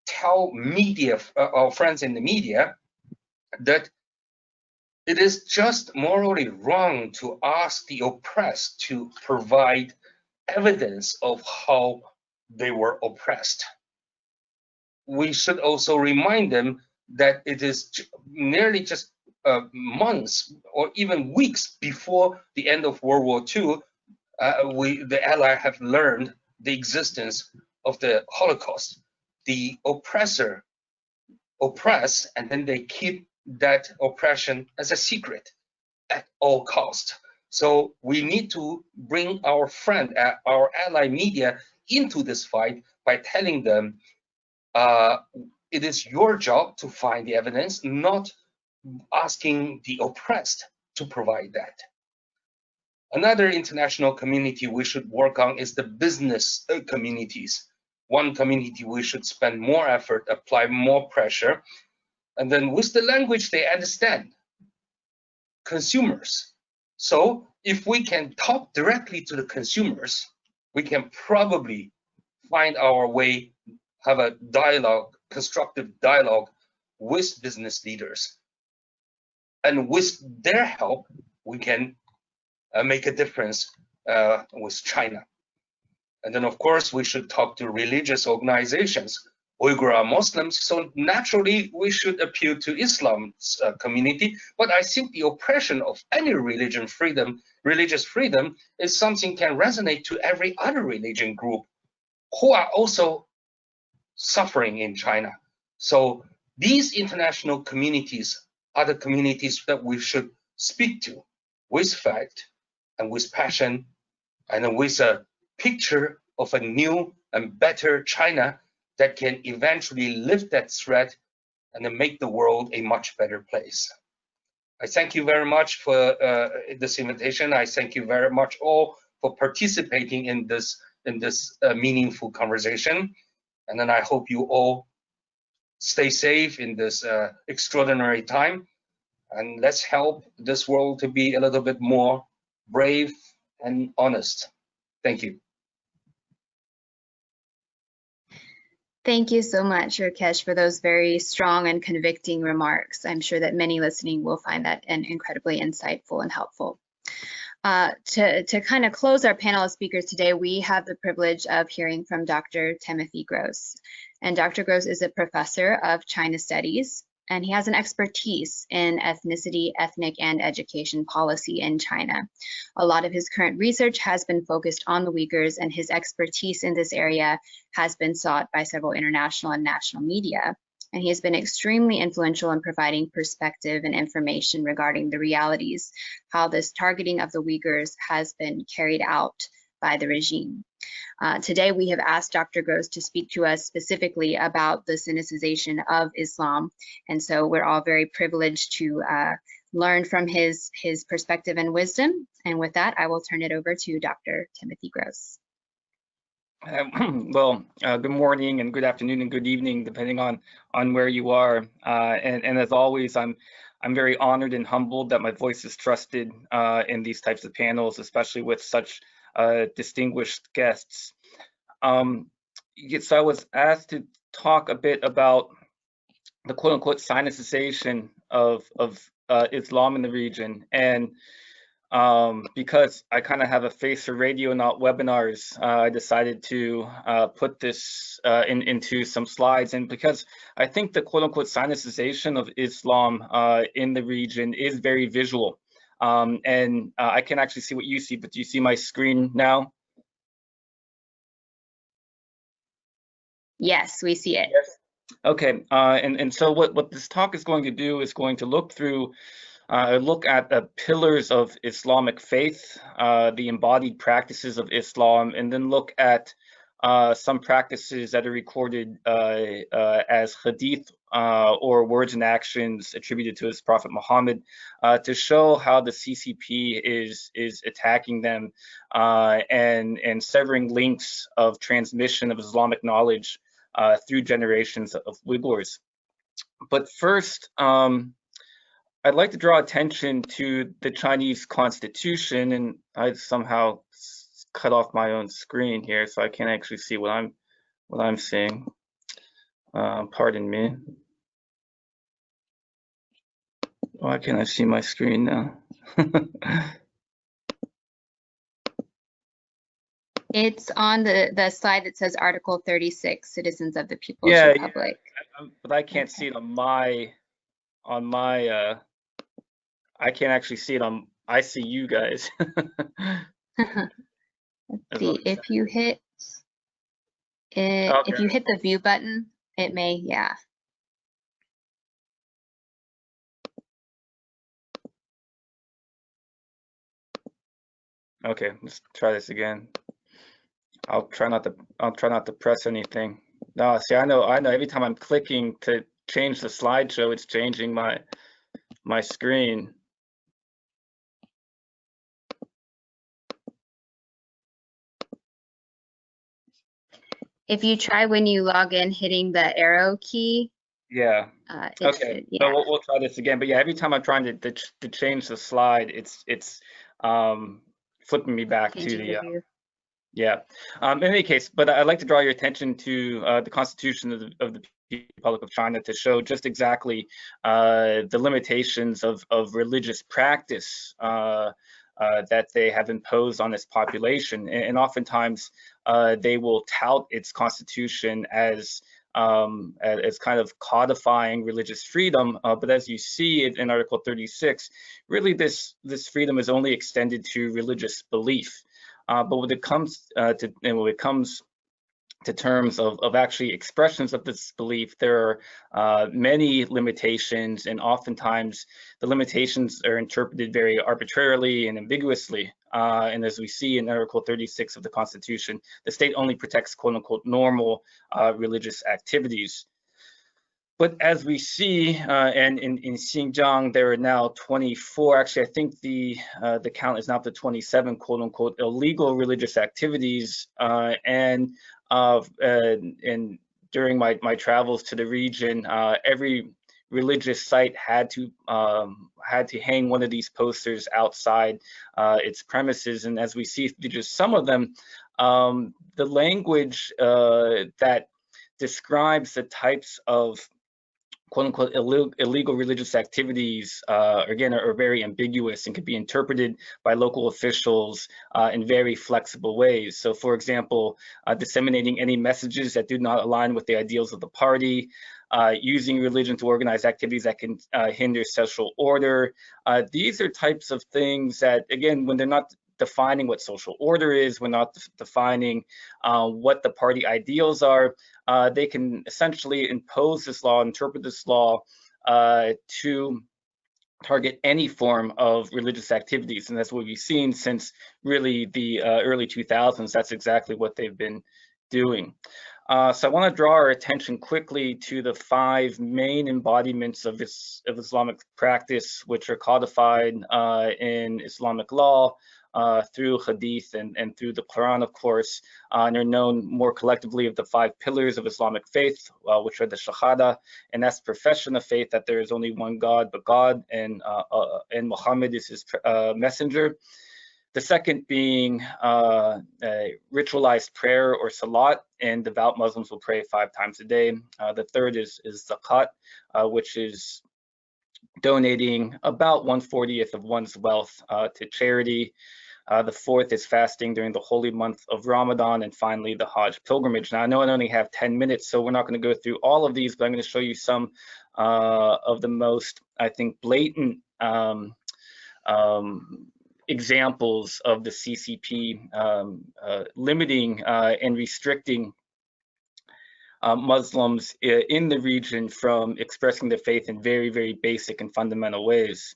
tell media, our friends in the media, that it is just morally wrong to ask the oppressed to provide evidence of how they were oppressed. We should also remind them that it is nearly just months or even weeks before the end of World War II, the Allies have learned the existence of the Holocaust. The oppressor oppress, and then they keep that oppression as a secret at all costs. So we need to bring our friend, our ally media into this fight by telling them it is your job to find the evidence, not asking the oppressed to provide that. Another international community we should work on is the business communities. One community we should spend more effort, apply more pressure, and then with the language they understand, consumers. So if we can talk directly to the consumers, we can probably find our way, have a dialogue, constructive dialogue with business leaders. And with their help, we can make a difference with China. And then, of course, we should talk to religious organizations. Uyghur are Muslims, so naturally we should appeal to Islam's community. But I think the oppression of any religious freedom is something can resonate to every other religion group who are also suffering in China. So these international communities are the communities that we should speak to with fact and with passion, and with a picture of a new and better China that can eventually lift that threat and then make the world a much better place. I thank you very much for this invitation. I thank you very much all for participating in this meaningful conversation. And then I hope you all stay safe in this extraordinary time. And let's help this world to be a little bit more brave and honest. Thank you. Thank you so much, Uerkesh, for those very strong and convicting remarks. I'm sure that many listening will find that incredibly insightful and helpful. To kind of close our panel of speakers today, we have the privilege of hearing from Dr. Timothy Grose. And Dr. Grose is a professor of China Studies, and he has an expertise in ethnicity, ethnic, and education policy in China. A lot of his current research has been focused on the Uyghurs, and his expertise in this area has been sought by several international and national media. And he has been extremely influential in providing perspective and information regarding the realities, how this targeting of the Uyghurs has been carried out by the regime. Today, we have asked Dr. Grose to speak to us specifically about the Sinicization of Islam. And so we're all very privileged to learn from his perspective and wisdom. And with that, I will turn it over to Dr. Timothy Grose. Good morning and good afternoon and good evening, depending on where you are. And as always, I'm very honored and humbled that my voice is trusted in these types of panels, especially with such distinguished guests. So I was asked to talk a bit about the quote-unquote Sinicization of Islam in the region, and because I kind of have a face for radio, not webinars, I decided to put this into some slides. And because I think the quote-unquote Sinicization of Islam in the region is very visual. And I can actually see what you see, but do you see my screen now? Yes, we see it. Yes. Okay, and so what this talk is going to do is going to look through look at the pillars of Islamic faith, the embodied practices of Islam, and then look at some practices that are recorded as hadith or words and actions attributed to his Prophet Muhammad, to show how the CCP is attacking them and severing links of transmission of Islamic knowledge through generations of Uyghurs. But first, I'd like to draw attention to the Chinese Constitution, and I somehow cut off my own screen here, so I can't actually see what I'm seeing. Pardon me. Why can't I see my screen now? It's on the slide that says Article 36, Citizens of the People's Republic. Yeah, but I can't see it on my I can't actually see it on, I see you guys. Let's see, if you hit it, Okay. if you hit the view button, it may, yeah. Okay, let's try this again. I'll try not to press anything. No, see, I know every time I'm clicking to change the slideshow, it's changing my screen. If you try when you log in hitting the arrow key. Yeah. Okay. Yeah. So we'll try this again. But yeah, every time I'm trying to change the slide, it's flipping me back to the view. Yeah. In any case, but I'd like to draw your attention to the Constitution of the Republic of China to show just exactly the limitations of religious practice that they have imposed on its population. And oftentimes they will tout its constitution as kind of codifying religious freedom, but as you see it in Article 36, really this freedom is only extended to religious belief. But when it comes to terms of actually expressions of this belief, there are many limitations, and oftentimes the limitations are interpreted very arbitrarily and ambiguously. And as we see in Article 36 of the Constitution, the state only protects quote-unquote normal religious activities. But as we see, and in Xinjiang, there are now 24. Actually, I think the count is now up to 27 quote-unquote illegal religious activities. And during my travels to the region, every religious site had to hang one of these posters outside its premises. And as we see through just some of them, the language that describes the types of quote-unquote illegal religious activities, again, are very ambiguous and can be interpreted by local officials in very flexible ways. So, for example, disseminating any messages that do not align with the ideals of the party, using religion to organize activities that can hinder social order. These are types of things that, again, when they're not defining what social order is, we're not defining what the party ideals are, they can essentially impose this law, interpret this law to target any form of religious activities. And that's what we've seen since really the early 2000s. That's exactly what they've been doing. So I want to draw our attention quickly to the 5 main embodiments of Islamic practice, which are codified in Islamic law, through Hadith and through the Quran, of course, and are known more collectively of the 5 pillars of Islamic faith, which are the Shahada, and that's profession of faith that there is only one God but God, and Muhammad is his messenger. The second being ritualized prayer or salat, and devout Muslims will pray 5 times a day. The third is zakat, which is donating about 1/40th of one's wealth to charity. The fourth is fasting during the holy month of Ramadan, and finally the Hajj pilgrimage. Now I know I only have 10 minutes, so we're not going to go through all of these, but I'm going to show you some of the most, I think, blatant examples of the CCP limiting and restricting Muslims in the region from expressing their faith in very, very basic and fundamental ways.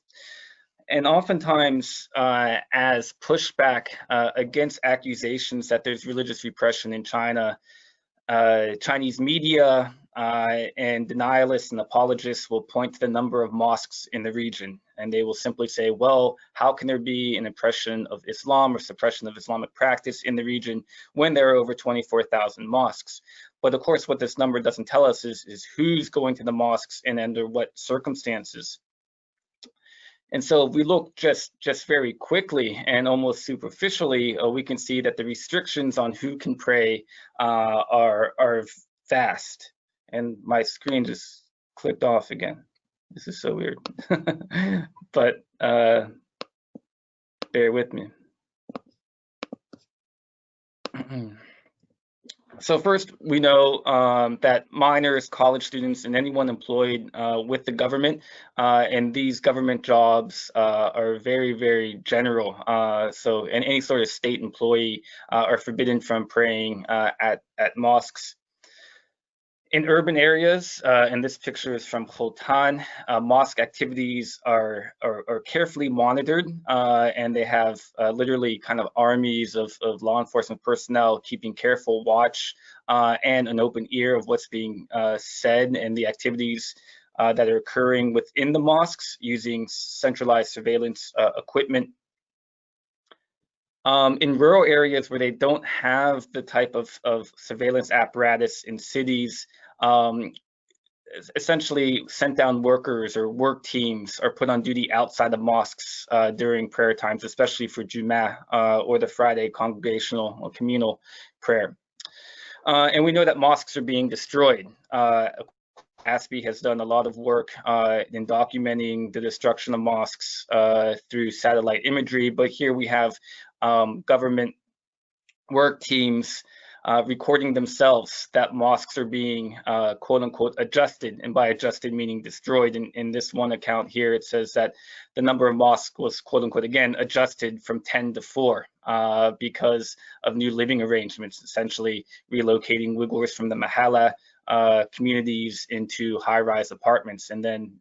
And oftentimes, as pushback against accusations that there's religious repression in China, Chinese media and denialists and apologists will point to the number of mosques in the region, and they will simply say, well, how can there be an oppression of Islam or suppression of Islamic practice in the region when there are over 24,000 mosques? But of course, what this number doesn't tell us is who's going to the mosques and under what circumstances. And so if we look just very quickly and almost superficially, we can see that the restrictions on who can pray are vast. And my screen just clicked off again. This is so weird, but bear with me. So first, we know that minors, college students, and anyone employed with the government, and these government jobs are very, very general. So, and any sort of state employee are forbidden from praying at mosques. In urban areas, and this picture is from Khotan, mosque activities are carefully monitored, and they have literally kind of armies of law enforcement personnel keeping careful watch and an open ear of what's being said and the activities that are occurring within the mosques using centralized surveillance equipment. In rural areas where they don't have the type of surveillance apparatus in cities, essentially sent down workers or work teams are put on duty outside of mosques during prayer times, especially for Jummah or the Friday congregational or communal prayer. And we know that mosques are being destroyed. ASPI has done a lot of work in documenting the destruction of mosques through satellite imagery, but here we have government work teams recording themselves that mosques are being quote unquote adjusted, and by adjusted meaning destroyed. In this one account here, it says that the number of mosques was quote unquote again adjusted from 10 to 4 because of new living arrangements, essentially relocating Uyghurs from the Mahalla communities into high-rise apartments, and then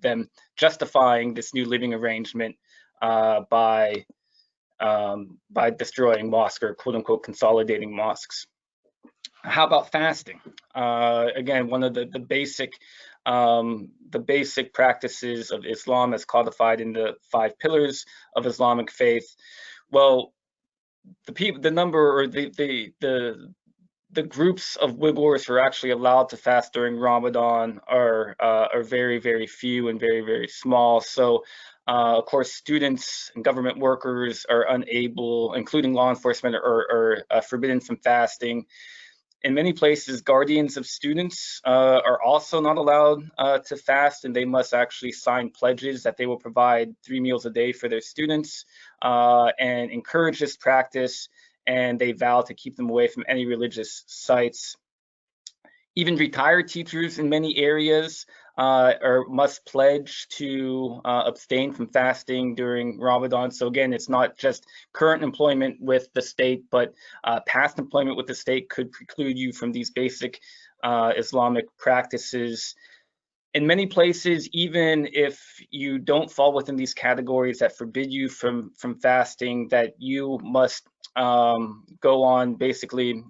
them justifying this new living arrangement by destroying mosques or quote unquote consolidating mosques. How about fasting? Again, one of the basic practices of Islam as codified in the 5 pillars of Islamic faith. Well, the number or the groups of Uyghurs who are actually allowed to fast during Ramadan are very, very few and very, very small. So of course, students and government workers are unable, including law enforcement, are forbidden from fasting. In many places, guardians of students are also not allowed to fast, and they must actually sign pledges that they will provide 3 meals a day for their students and encourage this practice, and they vow to keep them away from any religious sites. Even retired teachers in many areas must pledge to abstain from fasting during Ramadan. So again, it's not just current employment with the state, but past employment with the state could preclude you from these basic Islamic practices. In many places, even if you don't fall within these categories that forbid you from fasting, that you must go on basically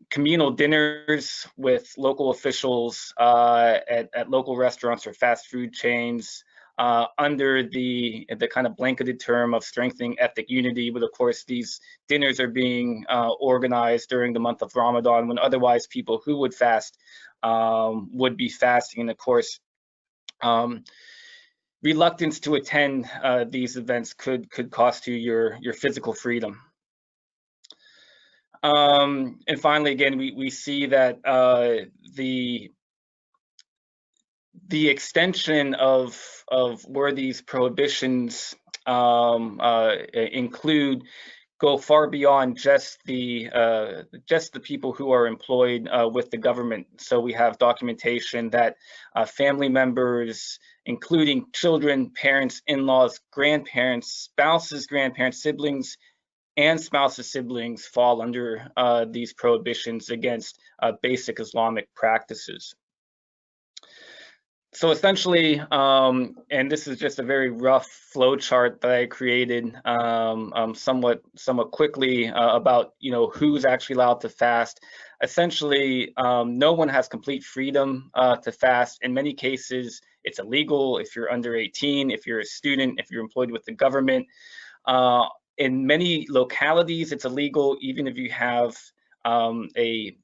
communal dinners with local officials at local restaurants or fast food chains. under the kind of blanketed term of strengthening ethnic unity. But of course, these dinners are being organized during the month of Ramadan, when otherwise people who would fast would be fasting. And of course, reluctance to attend these events could cost you your physical freedom. And finally, again, we see that the extension of where these prohibitions include go far beyond just the people who are employed with the government. So we have documentation that family members, including children, parents, in-laws, grandparents, spouses, grandparents, siblings, and spouses' siblings fall under these prohibitions against basic Islamic practices. So essentially, and this is just a very rough flow chart that I created somewhat quickly about who's actually allowed to fast. Essentially, no one has complete freedom to fast. In many cases, it's illegal if you're under 18, if you're a student, if you're employed with the government. In many localities, it's illegal even if you have a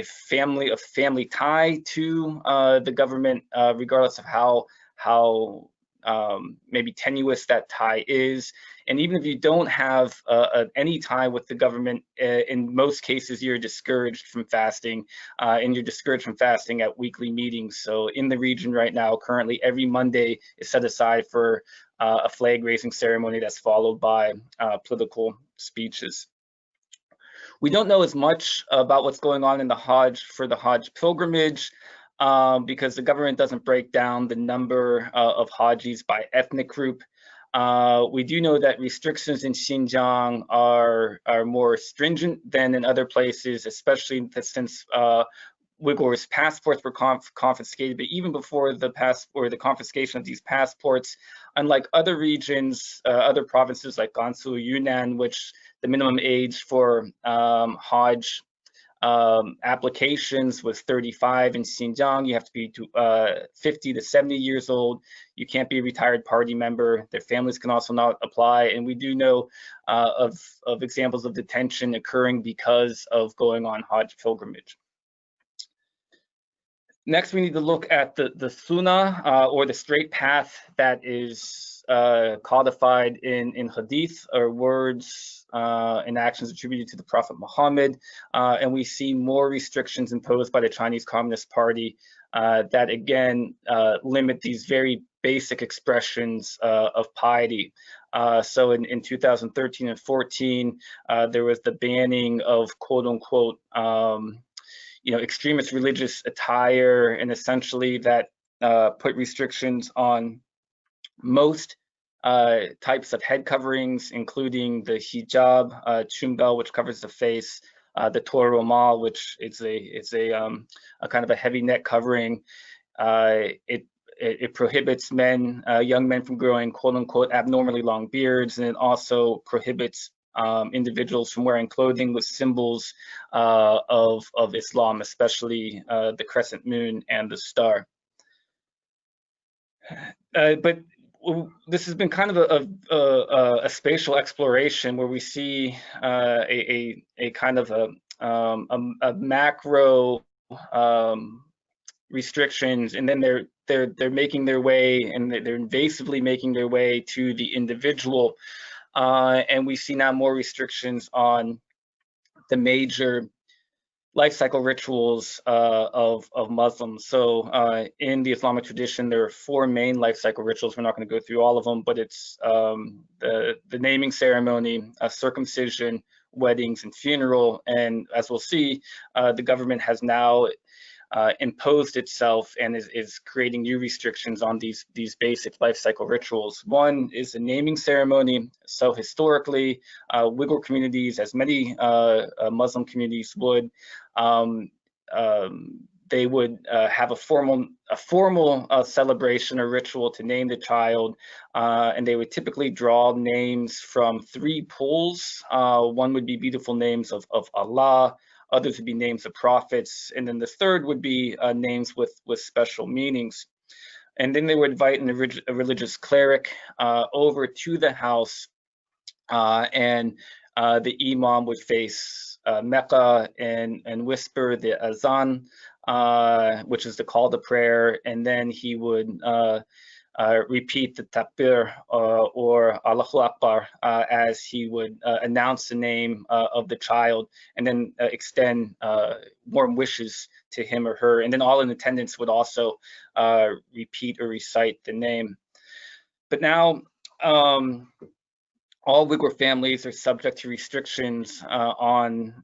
family tie to the government, regardless of how maybe tenuous that tie is. And even if you don't have any tie with the government, in most cases you're discouraged from fasting, and you're discouraged from fasting at weekly meetings. So in the region right now, currently every Monday is set aside for a flag raising ceremony that's followed by political speeches. We don't know as much about what's going on in the Hajj for the Hajj pilgrimage because the government doesn't break down the number of Hajis by ethnic group. We do know that restrictions in Xinjiang are more stringent than in other places, especially since Uyghurs' passports were confiscated. But even before the confiscation of these passports, unlike other regions, other provinces like Gansu, Yunnan, which the minimum age for Hajj applications was 35. In Xinjiang, you have to be 50 to 70 years old. You can't be a retired party member. Their families can also not apply. And we do know of examples of detention occurring because of going on Hajj pilgrimage. Next, we need to look at the sunnah, or the straight path that is codified in hadith, or words and actions attributed to the Prophet Muhammad. And we see more restrictions imposed by the Chinese Communist Party that, again, limit these very basic expressions of piety. So in 2013 and 14, there was the banning of quote unquote, extremist religious attire, and essentially that put restrictions on most types of head coverings, including the hijab, chumbel, which covers the face, the Torah Romal, which is a kind of a heavy neck covering. It prohibits young men from growing quote unquote abnormally long beards, and it also prohibits individuals from wearing clothing with symbols of Islam, especially the crescent moon and the star. But this has been kind of a spatial exploration where we see a kind of a macro restrictions, and then they're making their way, and they're invasively making their way to the individual. And we see now more restrictions on the major life cycle rituals of Muslims. So in the Islamic tradition, there are 4 main life cycle rituals. We're not going to go through all of them, but it's the naming ceremony, circumcision, weddings, and funeral. And as we'll see, the government has now imposed itself and is creating new restrictions on these basic life cycle rituals. One is the naming ceremony. So historically, Uyghur communities, as many Muslim communities would, they would have a formal celebration or ritual to name the child, and they would typically draw names from 3 pools. One would be beautiful names of Allah. Others would be names of prophets, and then the third would be names with special meanings. And then they would invite a religious cleric over to the house, and the imam would face Mecca and whisper the azan, which is the call to prayer, and then he would repeat the takbir or Allahu Akbar as he would announce the name of the child, and then extend warm wishes to him or her. And then all in attendance would also repeat or recite the name. But now, all Uyghur families are subject to restrictions on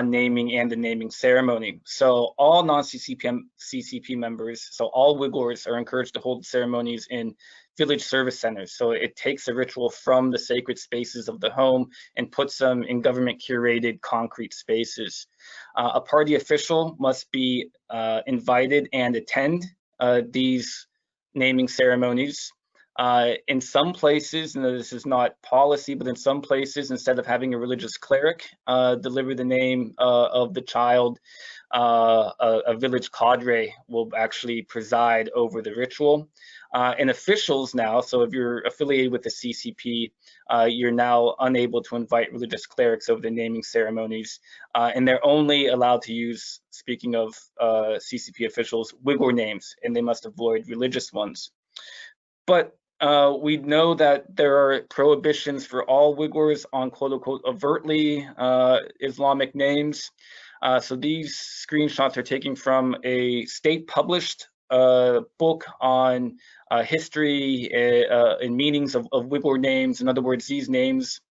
naming and the naming ceremony. So all non-CCP members, so all Uyghurs, are encouraged to hold ceremonies in village service centers. So it takes a ritual from the sacred spaces of the home and puts them in government curated concrete spaces. A party official must be invited and attend these naming ceremonies. In some places, and this is not policy, but in some places, instead of having a religious cleric deliver the name of the child, a village cadre will actually preside over the ritual. And officials now, so if you're affiliated with the CCP, you're now unable to invite religious clerics over the naming ceremonies, and they're only allowed to use, speaking of CCP officials, Uyghur names, and they must avoid religious ones. But we know that there are prohibitions for all Uyghurs on quote-unquote overtly Islamic names. So these screenshots are taken from a state-published book on history and meanings of Uyghur names. In other words, these names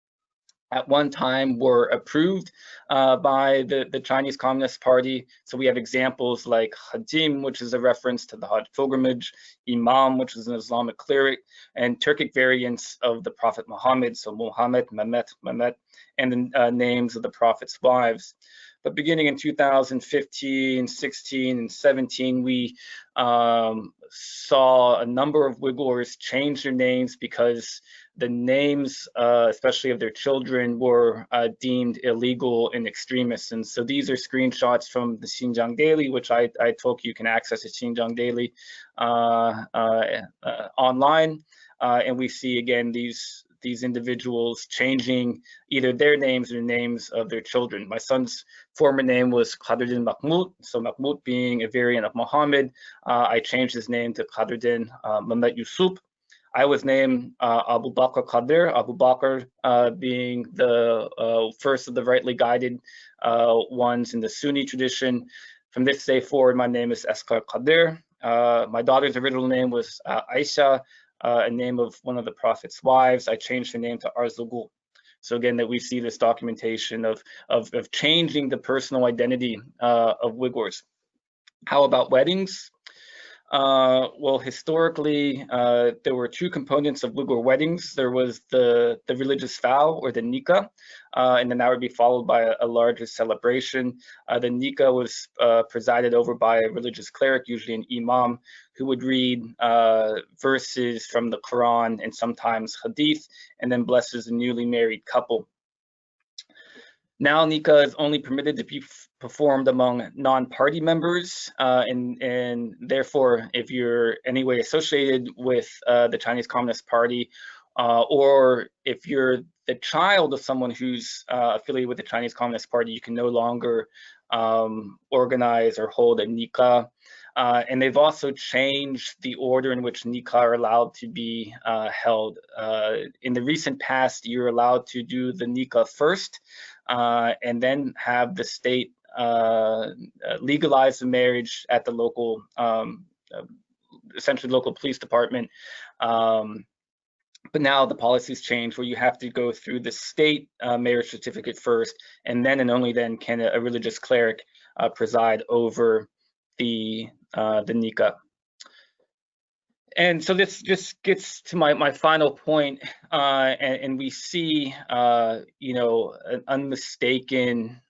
at one time were approved by the Chinese Communist Party. So we have examples like Hajim, which is a reference to the Hajj pilgrimage, Imam, which is an Islamic cleric, and Turkic variants of the Prophet Muhammad, so Muhammad, Mehmet, and the names of the Prophet's wives. But beginning in 2015, 16, and 17, we saw a number of Uyghurs change their names because the names, especially of their children, were deemed illegal and extremist. And so these are screenshots from the Xinjiang Daily, which I told you can access at Xinjiang Daily online. And we see again these individuals changing either their names or the names of their children. My son's former name was Qadruddin Mahmud, so Mahmud being a variant of Muhammad. I changed his name to Qadruddin Mehmet Yusuf. I was named Abu Bakr Qadir, Abu Bakr being the first of the rightly guided ones in the Sunni tradition. From this day forward, my name is Eskar Qadir. My daughter's original name was Aisha, a name of one of the Prophet's wives. I changed her name to Arzugul. So again, that we see this documentation of changing the personal identity of Uyghurs. How about weddings? Well, historically, there were two components of Uyghur weddings. There was the religious vow, or the nikah, and then that would be followed by a larger celebration. The nikah was presided over by a religious cleric, usually an imam, who would read verses from the Quran and sometimes hadith, and then blesses a newly married couple. Now nikah is only permitted to be performed among non-party members, and therefore, if you're any way associated with the Chinese Communist Party, or if you're the child of someone who's affiliated with the Chinese Communist Party, you can no longer organize or hold a nikah. And they've also changed the order in which nikah are allowed to be held. In the recent past, you're allowed to do the nikah first, and then have the state legalize the marriage at the local, essentially local police department. But now the policies change where you have to go through the state marriage certificate first, and then and only then can a religious cleric preside over the nikah. And so this just gets to my final point, and we see, you know, an unmistaken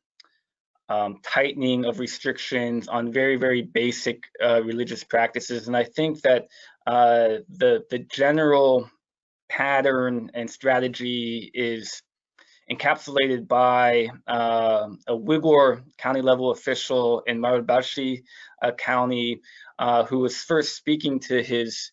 tightening of restrictions on very, very basic religious practices. And I think that the general pattern and strategy is encapsulated by a Uyghur county level official in Marylebone County, who was first speaking to his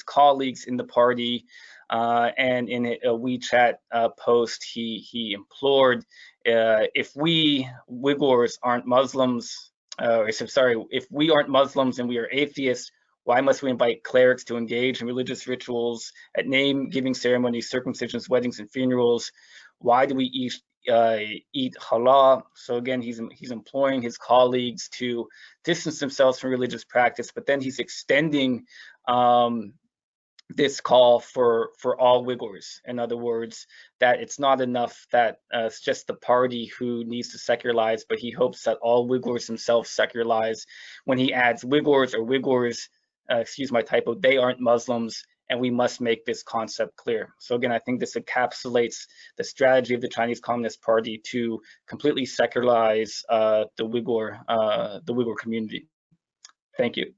colleagues in the party, and in a WeChat post, he implored, if we Uyghurs aren't Muslims, if we aren't Muslims and we are atheists, why must we invite clerics to engage in religious rituals at name-giving ceremonies, circumcisions, weddings, and funerals? Why do we eat halal? So again, he's imploring his colleagues to distance themselves from religious practice, but then he's extending this call for all Uyghurs. In other words, that it's not enough that it's just the party who needs to secularize, but he hopes that all Uyghurs themselves secularize. When he adds Uyghurs or Uyghurs, excuse my typo, they aren't Muslims, and we must make this concept clear. So again, I think this encapsulates the strategy of the Chinese Communist Party to completely secularize the Uyghur community. Thank you.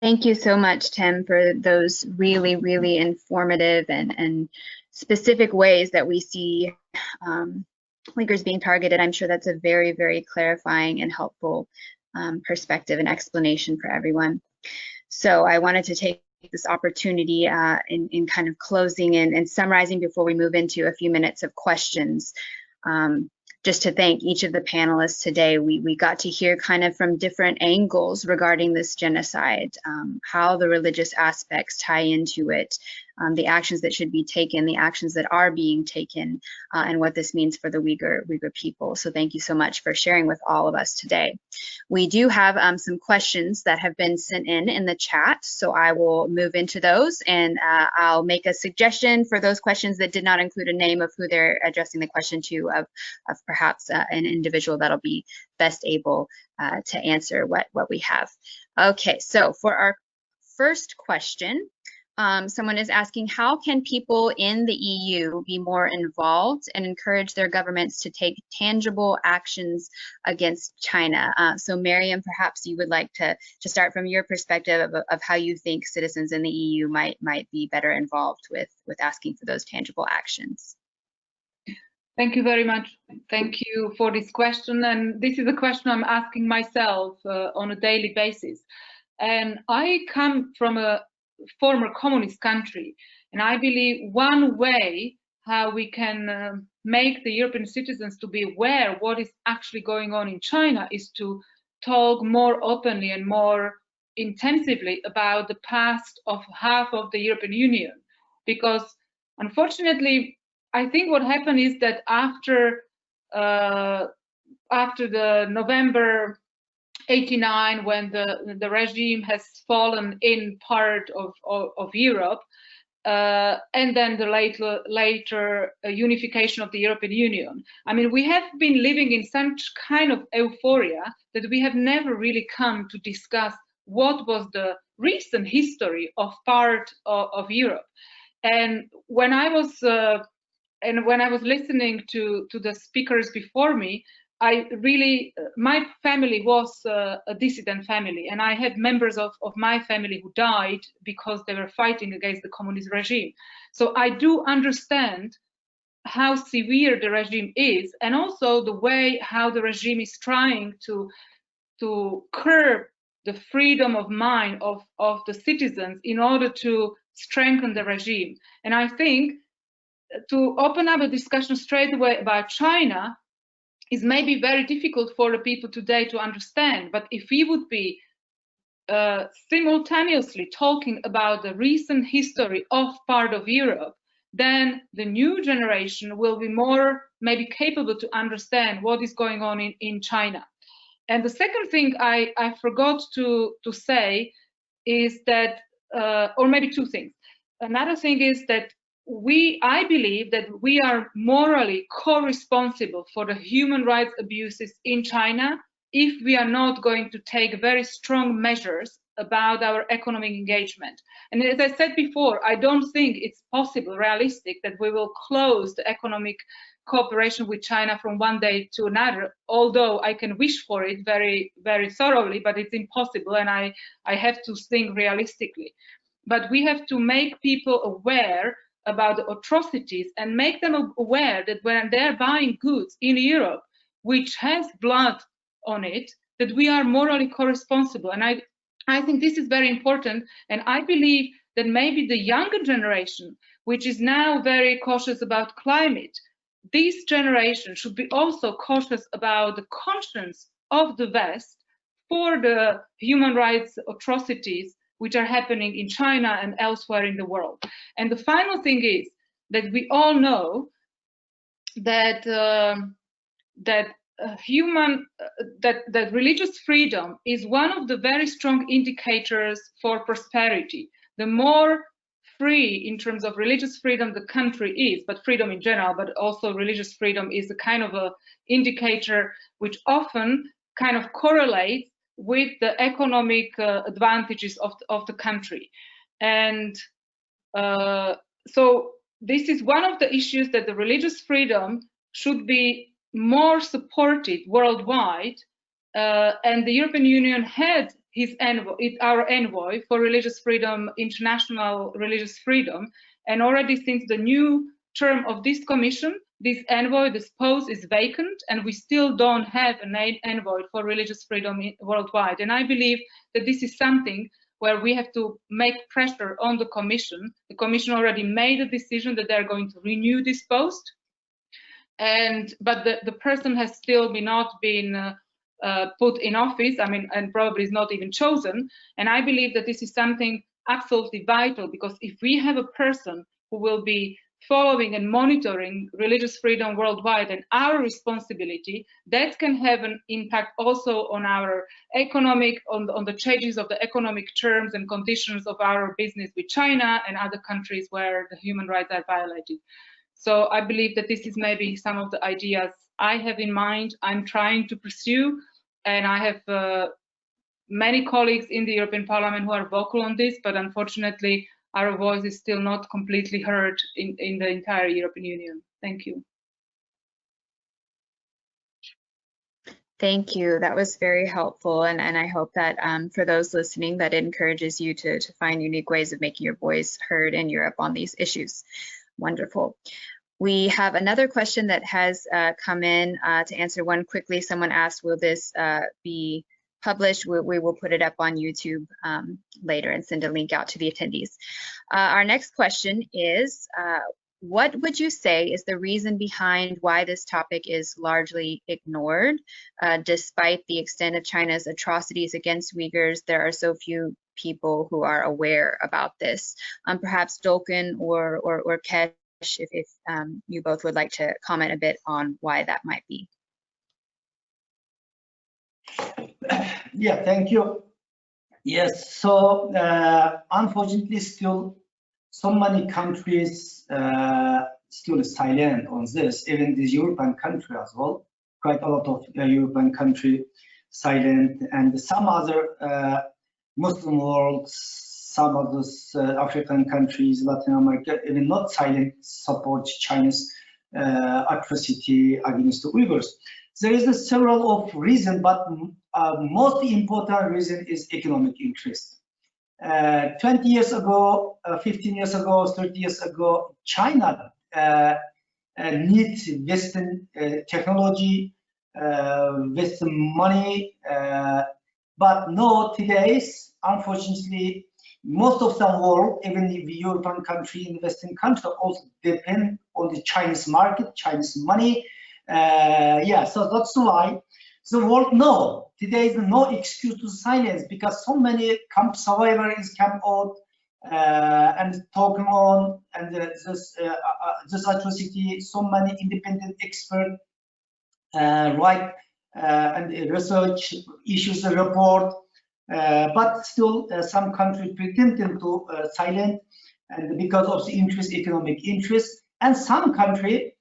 Thank you so much, Tim, for those really, really informative and specific ways that we see Uyghurs being targeted. I'm sure that's a very, very clarifying and helpful perspective and explanation for everyone. So I wanted to take this opportunity in kind of closing and summarizing before we move into a few minutes of questions. Just to thank each of the panelists today. We got to hear kind of from different angles regarding this genocide, how the religious aspects tie into it, the actions that should be taken, the actions that are being taken, and what this means for the Uyghur people. So thank you so much for sharing with all of us today. We do have some questions that have been sent in the chat, so I will move into those, and I'll make a suggestion for those questions that did not include a name of who they're addressing the question to, of perhaps an individual that'll be best able to answer what we have. Okay, so for our first question, someone is asking, how can people in the EU be more involved and encourage their governments to take tangible actions against China? So Miriam, perhaps you would like to start from your perspective of how you think citizens in the EU might be better involved with asking for those tangible actions. Thank you very much. Thank you for this question. And this is a question I'm asking myself on a daily basis. And I come from a former communist country, and I believe one way how we can make the European citizens to be aware of what is actually going on in China is to talk more openly and more intensively about the past of half of the European Union. Because unfortunately, I think what happened is that after the November 89, when the regime has fallen in part of Europe, and then the later unification of the European Union. I mean, we have been living in such kind of euphoria that we have never really come to discuss what was the recent history of part of Europe. And when I was listening to the speakers before me, my family was a dissident family, and I had members of my family who died because they were fighting against the communist regime. So I do understand how severe the regime is, and also the way how the regime is trying to curb the freedom of mind of the citizens in order to strengthen the regime. And I think to open up a discussion straight away about China is maybe very difficult for the people today to understand. But if we would be simultaneously talking about the recent history of part of Europe, then the new generation will be more maybe capable to understand what is going on in China. And the second thing I forgot to say is that, or maybe two things. Another thing is that I believe that we are morally co-responsible for the human rights abuses in China if we are not going to take very strong measures about our economic engagement. And as I said before, I don't think it's possible, realistic, that we will close the economic cooperation with China from one day to another, although I can wish for it very, very thoroughly, but it's impossible, and I have to think realistically. but we have to make people aware about the atrocities and make them aware that when they're buying goods in Europe, which has blood on it, that we are morally co-responsible. And I think this is very important. And I believe that maybe the younger generation, which is now very cautious about climate, this generation should be also cautious about the conscience of the West for the human rights atrocities which are happening in China and elsewhere in the world. And the final thing is that we all know that that religious freedom is one of the very strong indicators for prosperity. The more free in terms of religious freedom the country is, but freedom in general, but also religious freedom is a kind of a indicator which often kind of correlates with the economic advantages of the country. And so this is one of the issues that the religious freedom should be more supported worldwide. And the European Union had our envoy for religious freedom, international religious freedom. And already since the new term of this commission, this envoy, this post is vacant, and we still don't have an envoy for religious freedom worldwide. And I believe that this is something where we have to make pressure on the Commission. The Commission already made a decision that they're going to renew this post, but the person has still not been put in office. I mean, and probably is not even chosen. And I believe that this is something absolutely vital, because if we have a person who will be following and monitoring religious freedom worldwide and our responsibility, that can have an impact also on our economic, on the changes of the economic terms and conditions of our business with China and other countries where the human rights are violated. So I believe that this is maybe some of the ideas I have in mind, I'm trying to pursue, and I have many colleagues in the European Parliament who are vocal on this, but unfortunately our voice is still not completely heard in the entire European Union. Thank you. Thank you. That was very helpful. And I hope that for those listening, that it encourages you to find unique ways of making your voice heard in Europe on these issues. Wonderful. We have another question that has come in. To answer one quickly, someone asked, will this be published? We will put it up on YouTube later and send a link out to the attendees. Our next question is, what would you say is the reason behind why this topic is largely ignored? Despite the extent of China's atrocities against Uyghurs, there are so few people who are aware about this. Perhaps Dolkun or Uerkesh, if you both would like to comment a bit on why that might be. Yeah, thank you. Yes, so unfortunately still so many countries still silent on this, even this European country as well. Quite a lot of European country silent, and some other Muslim world, some of those African countries, Latin America, even not silent, support China's atrocity against the Uyghurs. There is several of reasons, but most important reason is economic interest. 20 years ago, 15 years ago, 30 years ago, China needs Western technology, Western money, but no, today's, unfortunately, most of the world, even the European country and the Western country, also depend on the Chinese market, Chinese money. Yeah, so that's why the world know today is no excuse to silence, because so many camp survivors come out and talking on, and this atrocity, so many independent experts write and research, issues a report, but still some countries pretending to silent, and because of the interest, economic interest, and some country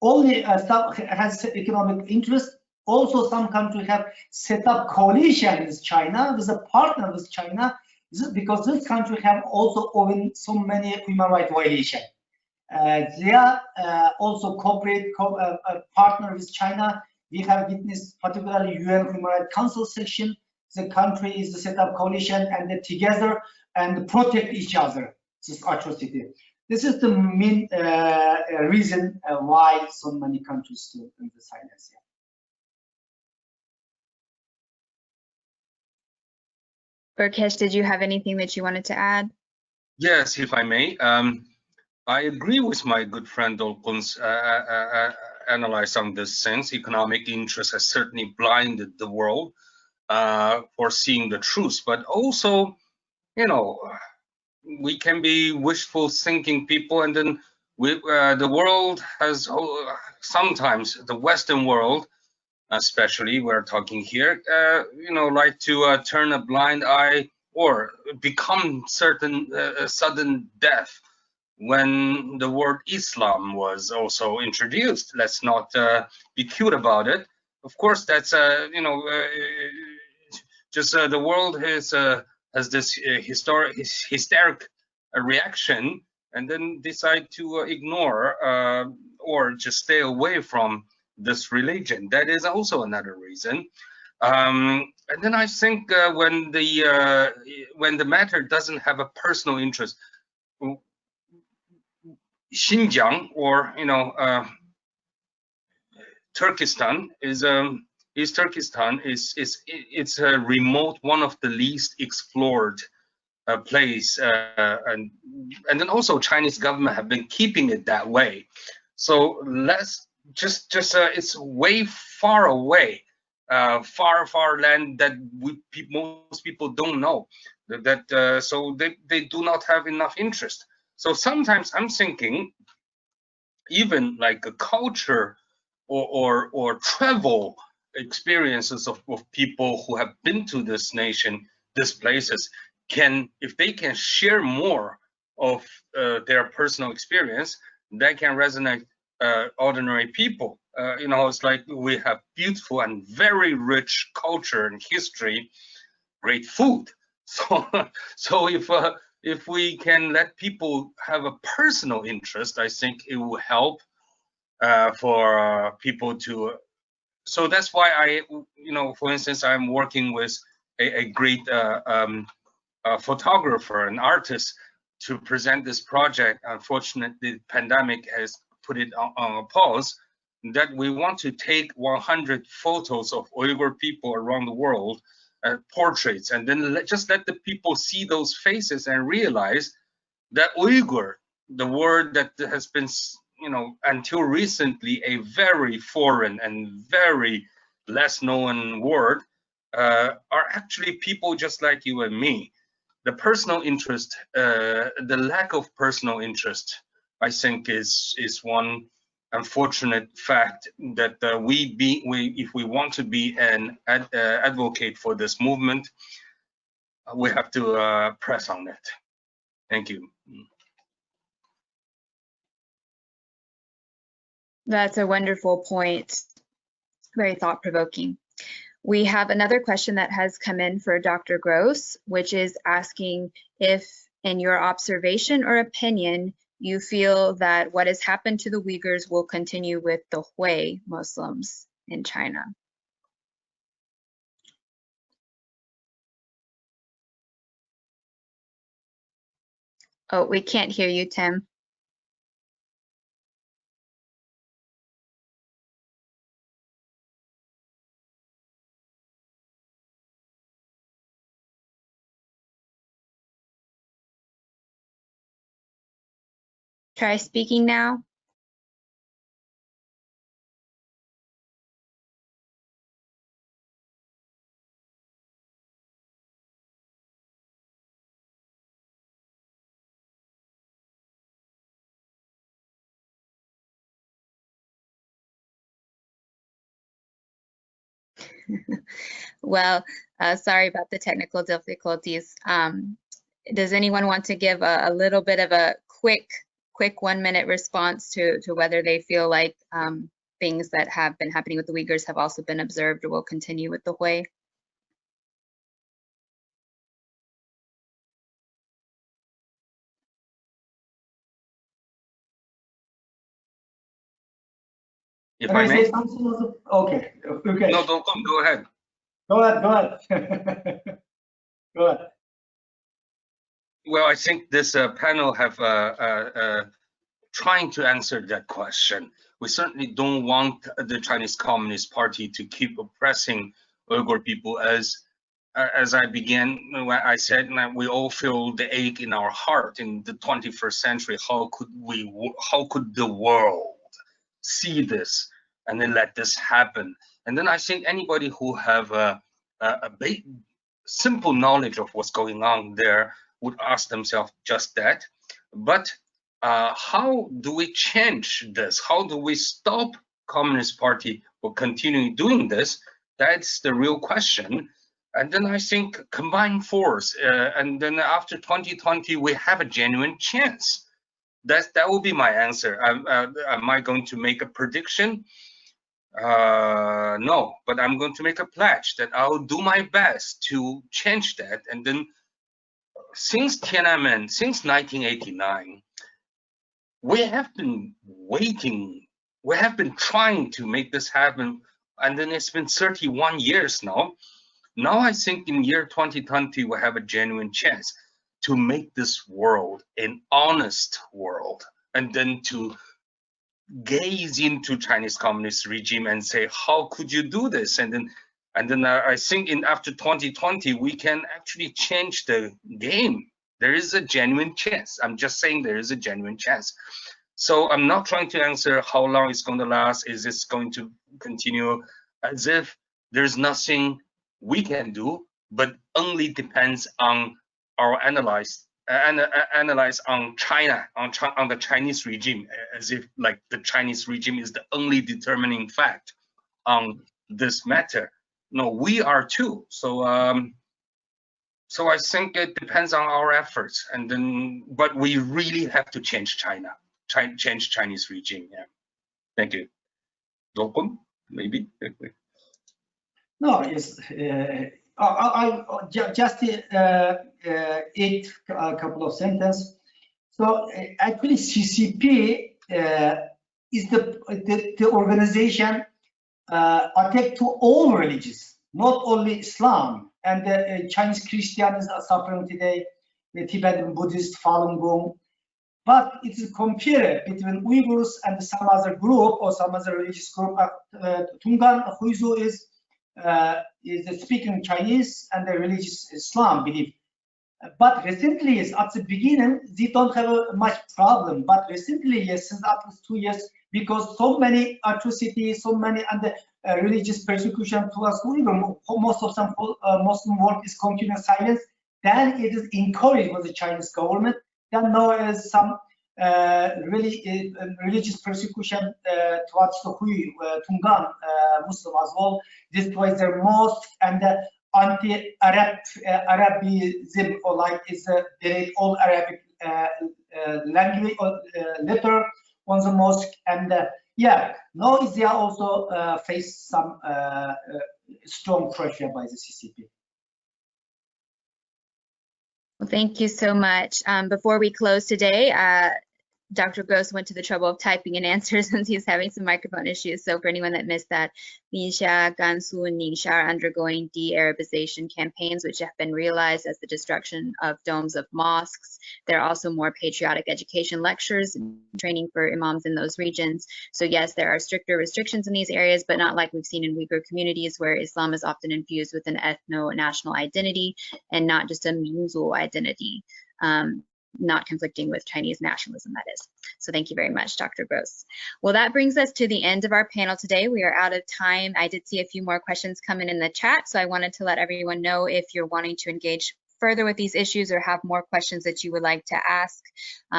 only has economic interest. Also, some countries have set up coalition with China, with a partner with China, because this country have also owned so many human rights violations. They are also corporate partner with China. We have witnessed, particularly UN Human Rights Council section. The country is set up coalition, and together and protect each other. This atrocity. This is the main reason why so many countries stood in the silence. Uerkesh, did you have anything that you wanted to add? Yes, if I may. I agree with my good friend Dolkun's analysis on this sense. Economic interest has certainly blinded the world for seeing the truth, but also, you know, we can be wishful thinking people, and then the world has sometimes, the Western world, especially we're talking here, you know, like to turn a blind eye or become sudden deaf when the word Islam was also introduced. Let's not be cute about it. Of course, that's you know, just the world has this hysteric reaction, and then decide to ignore or just stay away from this religion. That is also another reason. And then I think when the matter doesn't have a personal interest, Xinjiang, or you know, Turkestan is East Turkestan it's a remote, one of the least explored place, and then also Chinese government have been keeping it that way. So let's just it's way far away, far land that most people don't know, that so they do not have enough interest. So sometimes I'm thinking, even like a culture or travel experiences of people who have been to this nation, these places, if they can share more of their personal experience, that can resonate ordinary people. You know, it's like we have beautiful and very rich culture and history, great food. So if we can let people have a personal interest, I think it will help for people to. So that's why you know, for instance, I'm working with a great photographer and artist to present this project. Unfortunately, the pandemic has put it on a pause. That we want to take 100 photos of Uyghur people around the world, portraits, and then just let the people see those faces and realize that Uyghur, the word that has been, you know, until recently a very foreign and very less known word, are actually people just like you and me. The personal interest, the lack of personal interest, I think is one unfortunate fact that if we want to be an advocate for this movement, we have to press on it. Thank you. That's a wonderful point. Very thought-provoking. We have another question that has come in for Dr. Grose, which is asking if, in your observation or opinion, you feel that what has happened to the Uyghurs will continue with the Hui Muslims in China. Oh, we can't hear you, Tim. Try speaking now. Well, sorry about the technical difficulties. Does anyone want to give a little bit of a quick 1-minute response to whether they feel like things that have been happening with the Uyghurs have also been observed or will continue with the Hui? If I may? Okay. No, Dolkun, go ahead. Go ahead. Go ahead. Well, I think this panel have trying to answer that question. We certainly don't want the Chinese Communist Party to keep oppressing Uyghur people. As I began, when I said we all feel the ache in our heart in the 21st century. How could the world see this and then let this happen? And then I think anybody who have a simple knowledge of what's going on there would ask themselves just that. But how do we change this? How do we stop Communist Party from continuing doing this? That's the real question. And then I think combined force, and then after 2020, we have a genuine chance. That will be my answer. Am I going to make a prediction? No, but I'm going to make a pledge that I'll do my best to change that. And then since Tiananmen, since 1989, we have been waiting, we have been trying to make this happen, and then it's been 31 years now. Now I think in year 2020, we have a genuine chance to make this world an honest world, and then to gaze into Chinese communist regime and say, how could you do this? And then I think after 2020, we can actually change the game. There is a genuine chance. I'm just saying there is a genuine chance. So I'm not trying to answer how long it's going to last. Is this going to continue? As if there's nothing we can do, but only depends on our analyze on China, on the Chinese regime, as if like the Chinese regime is the only determining fact on this matter. No, we are too. So so I think it depends on our efforts, and then, but we really have to change China, change Chinese regime. Yeah. Thank you. Dolkun, maybe. No, yes. I just add a couple of sentences. So actually, CCP is the organization attack to all religions, not only Islam. And the Chinese Christians are suffering today, the Tibetan Buddhist, Falun Gong. But it is compared between Uyghurs and some other group or some other religious group. Tungan Huizu is speaking Chinese and the religious Islam belief. But recently, at the beginning, they don't have much problem. But recently, yes, since at least 2 years, because so many atrocities, so many religious persecution towards Uyghur, most of some Muslim world is continuous silence. Then it is encouraged by the Chinese government. Then there is some really religious persecution towards the Tungan Muslim as well. Destroys their mosques and anti-Arabism, or like is all Arabic language or letter on the mosque. And yeah, now they are also face some strong pressure by the CCP. Well, thank you so much. Before we close today, Dr. Grose went to the trouble of typing an answer since he's having some microphone issues. So for anyone that missed that, Ningxia, Gansu, and Ningxia are undergoing de-Arabization campaigns, which have been realized as the destruction of domes of mosques. There are also more patriotic education lectures and training for imams in those regions. So yes, there are stricter restrictions in these areas, but not like we've seen in Uyghur communities, where Islam is often infused with an ethno-national identity and not just a Minzu identity. Not conflicting with Chinese nationalism, that is. So thank you very much, Dr. Grose. Well, that brings us to the end of our panel today. We are out of time. I did see a few more questions come in the chat, so I wanted to let everyone know if you're wanting to engage further with these issues or have more questions that you would like to ask,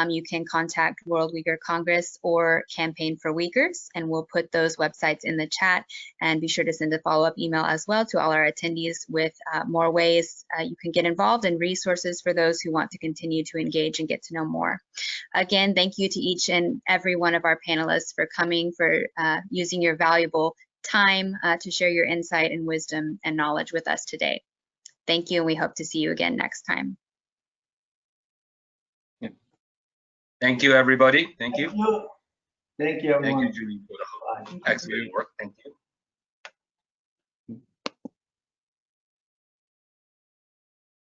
you can contact World Uyghur Congress or Campaign for Uyghurs, and we'll put those websites in the chat, and be sure to send a follow-up email as well to all our attendees with more ways you can get involved and resources for those who want to continue to engage and get to know more. Again, thank you to each and every one of our panelists for coming, for using your valuable time to share your insight and wisdom and knowledge with us today. Thank you, and we hope to see you again next time. Yeah. Thank you, everybody. Thank you. Thank you, everyone. Thank you, Julie, for the excellent work. Thank you.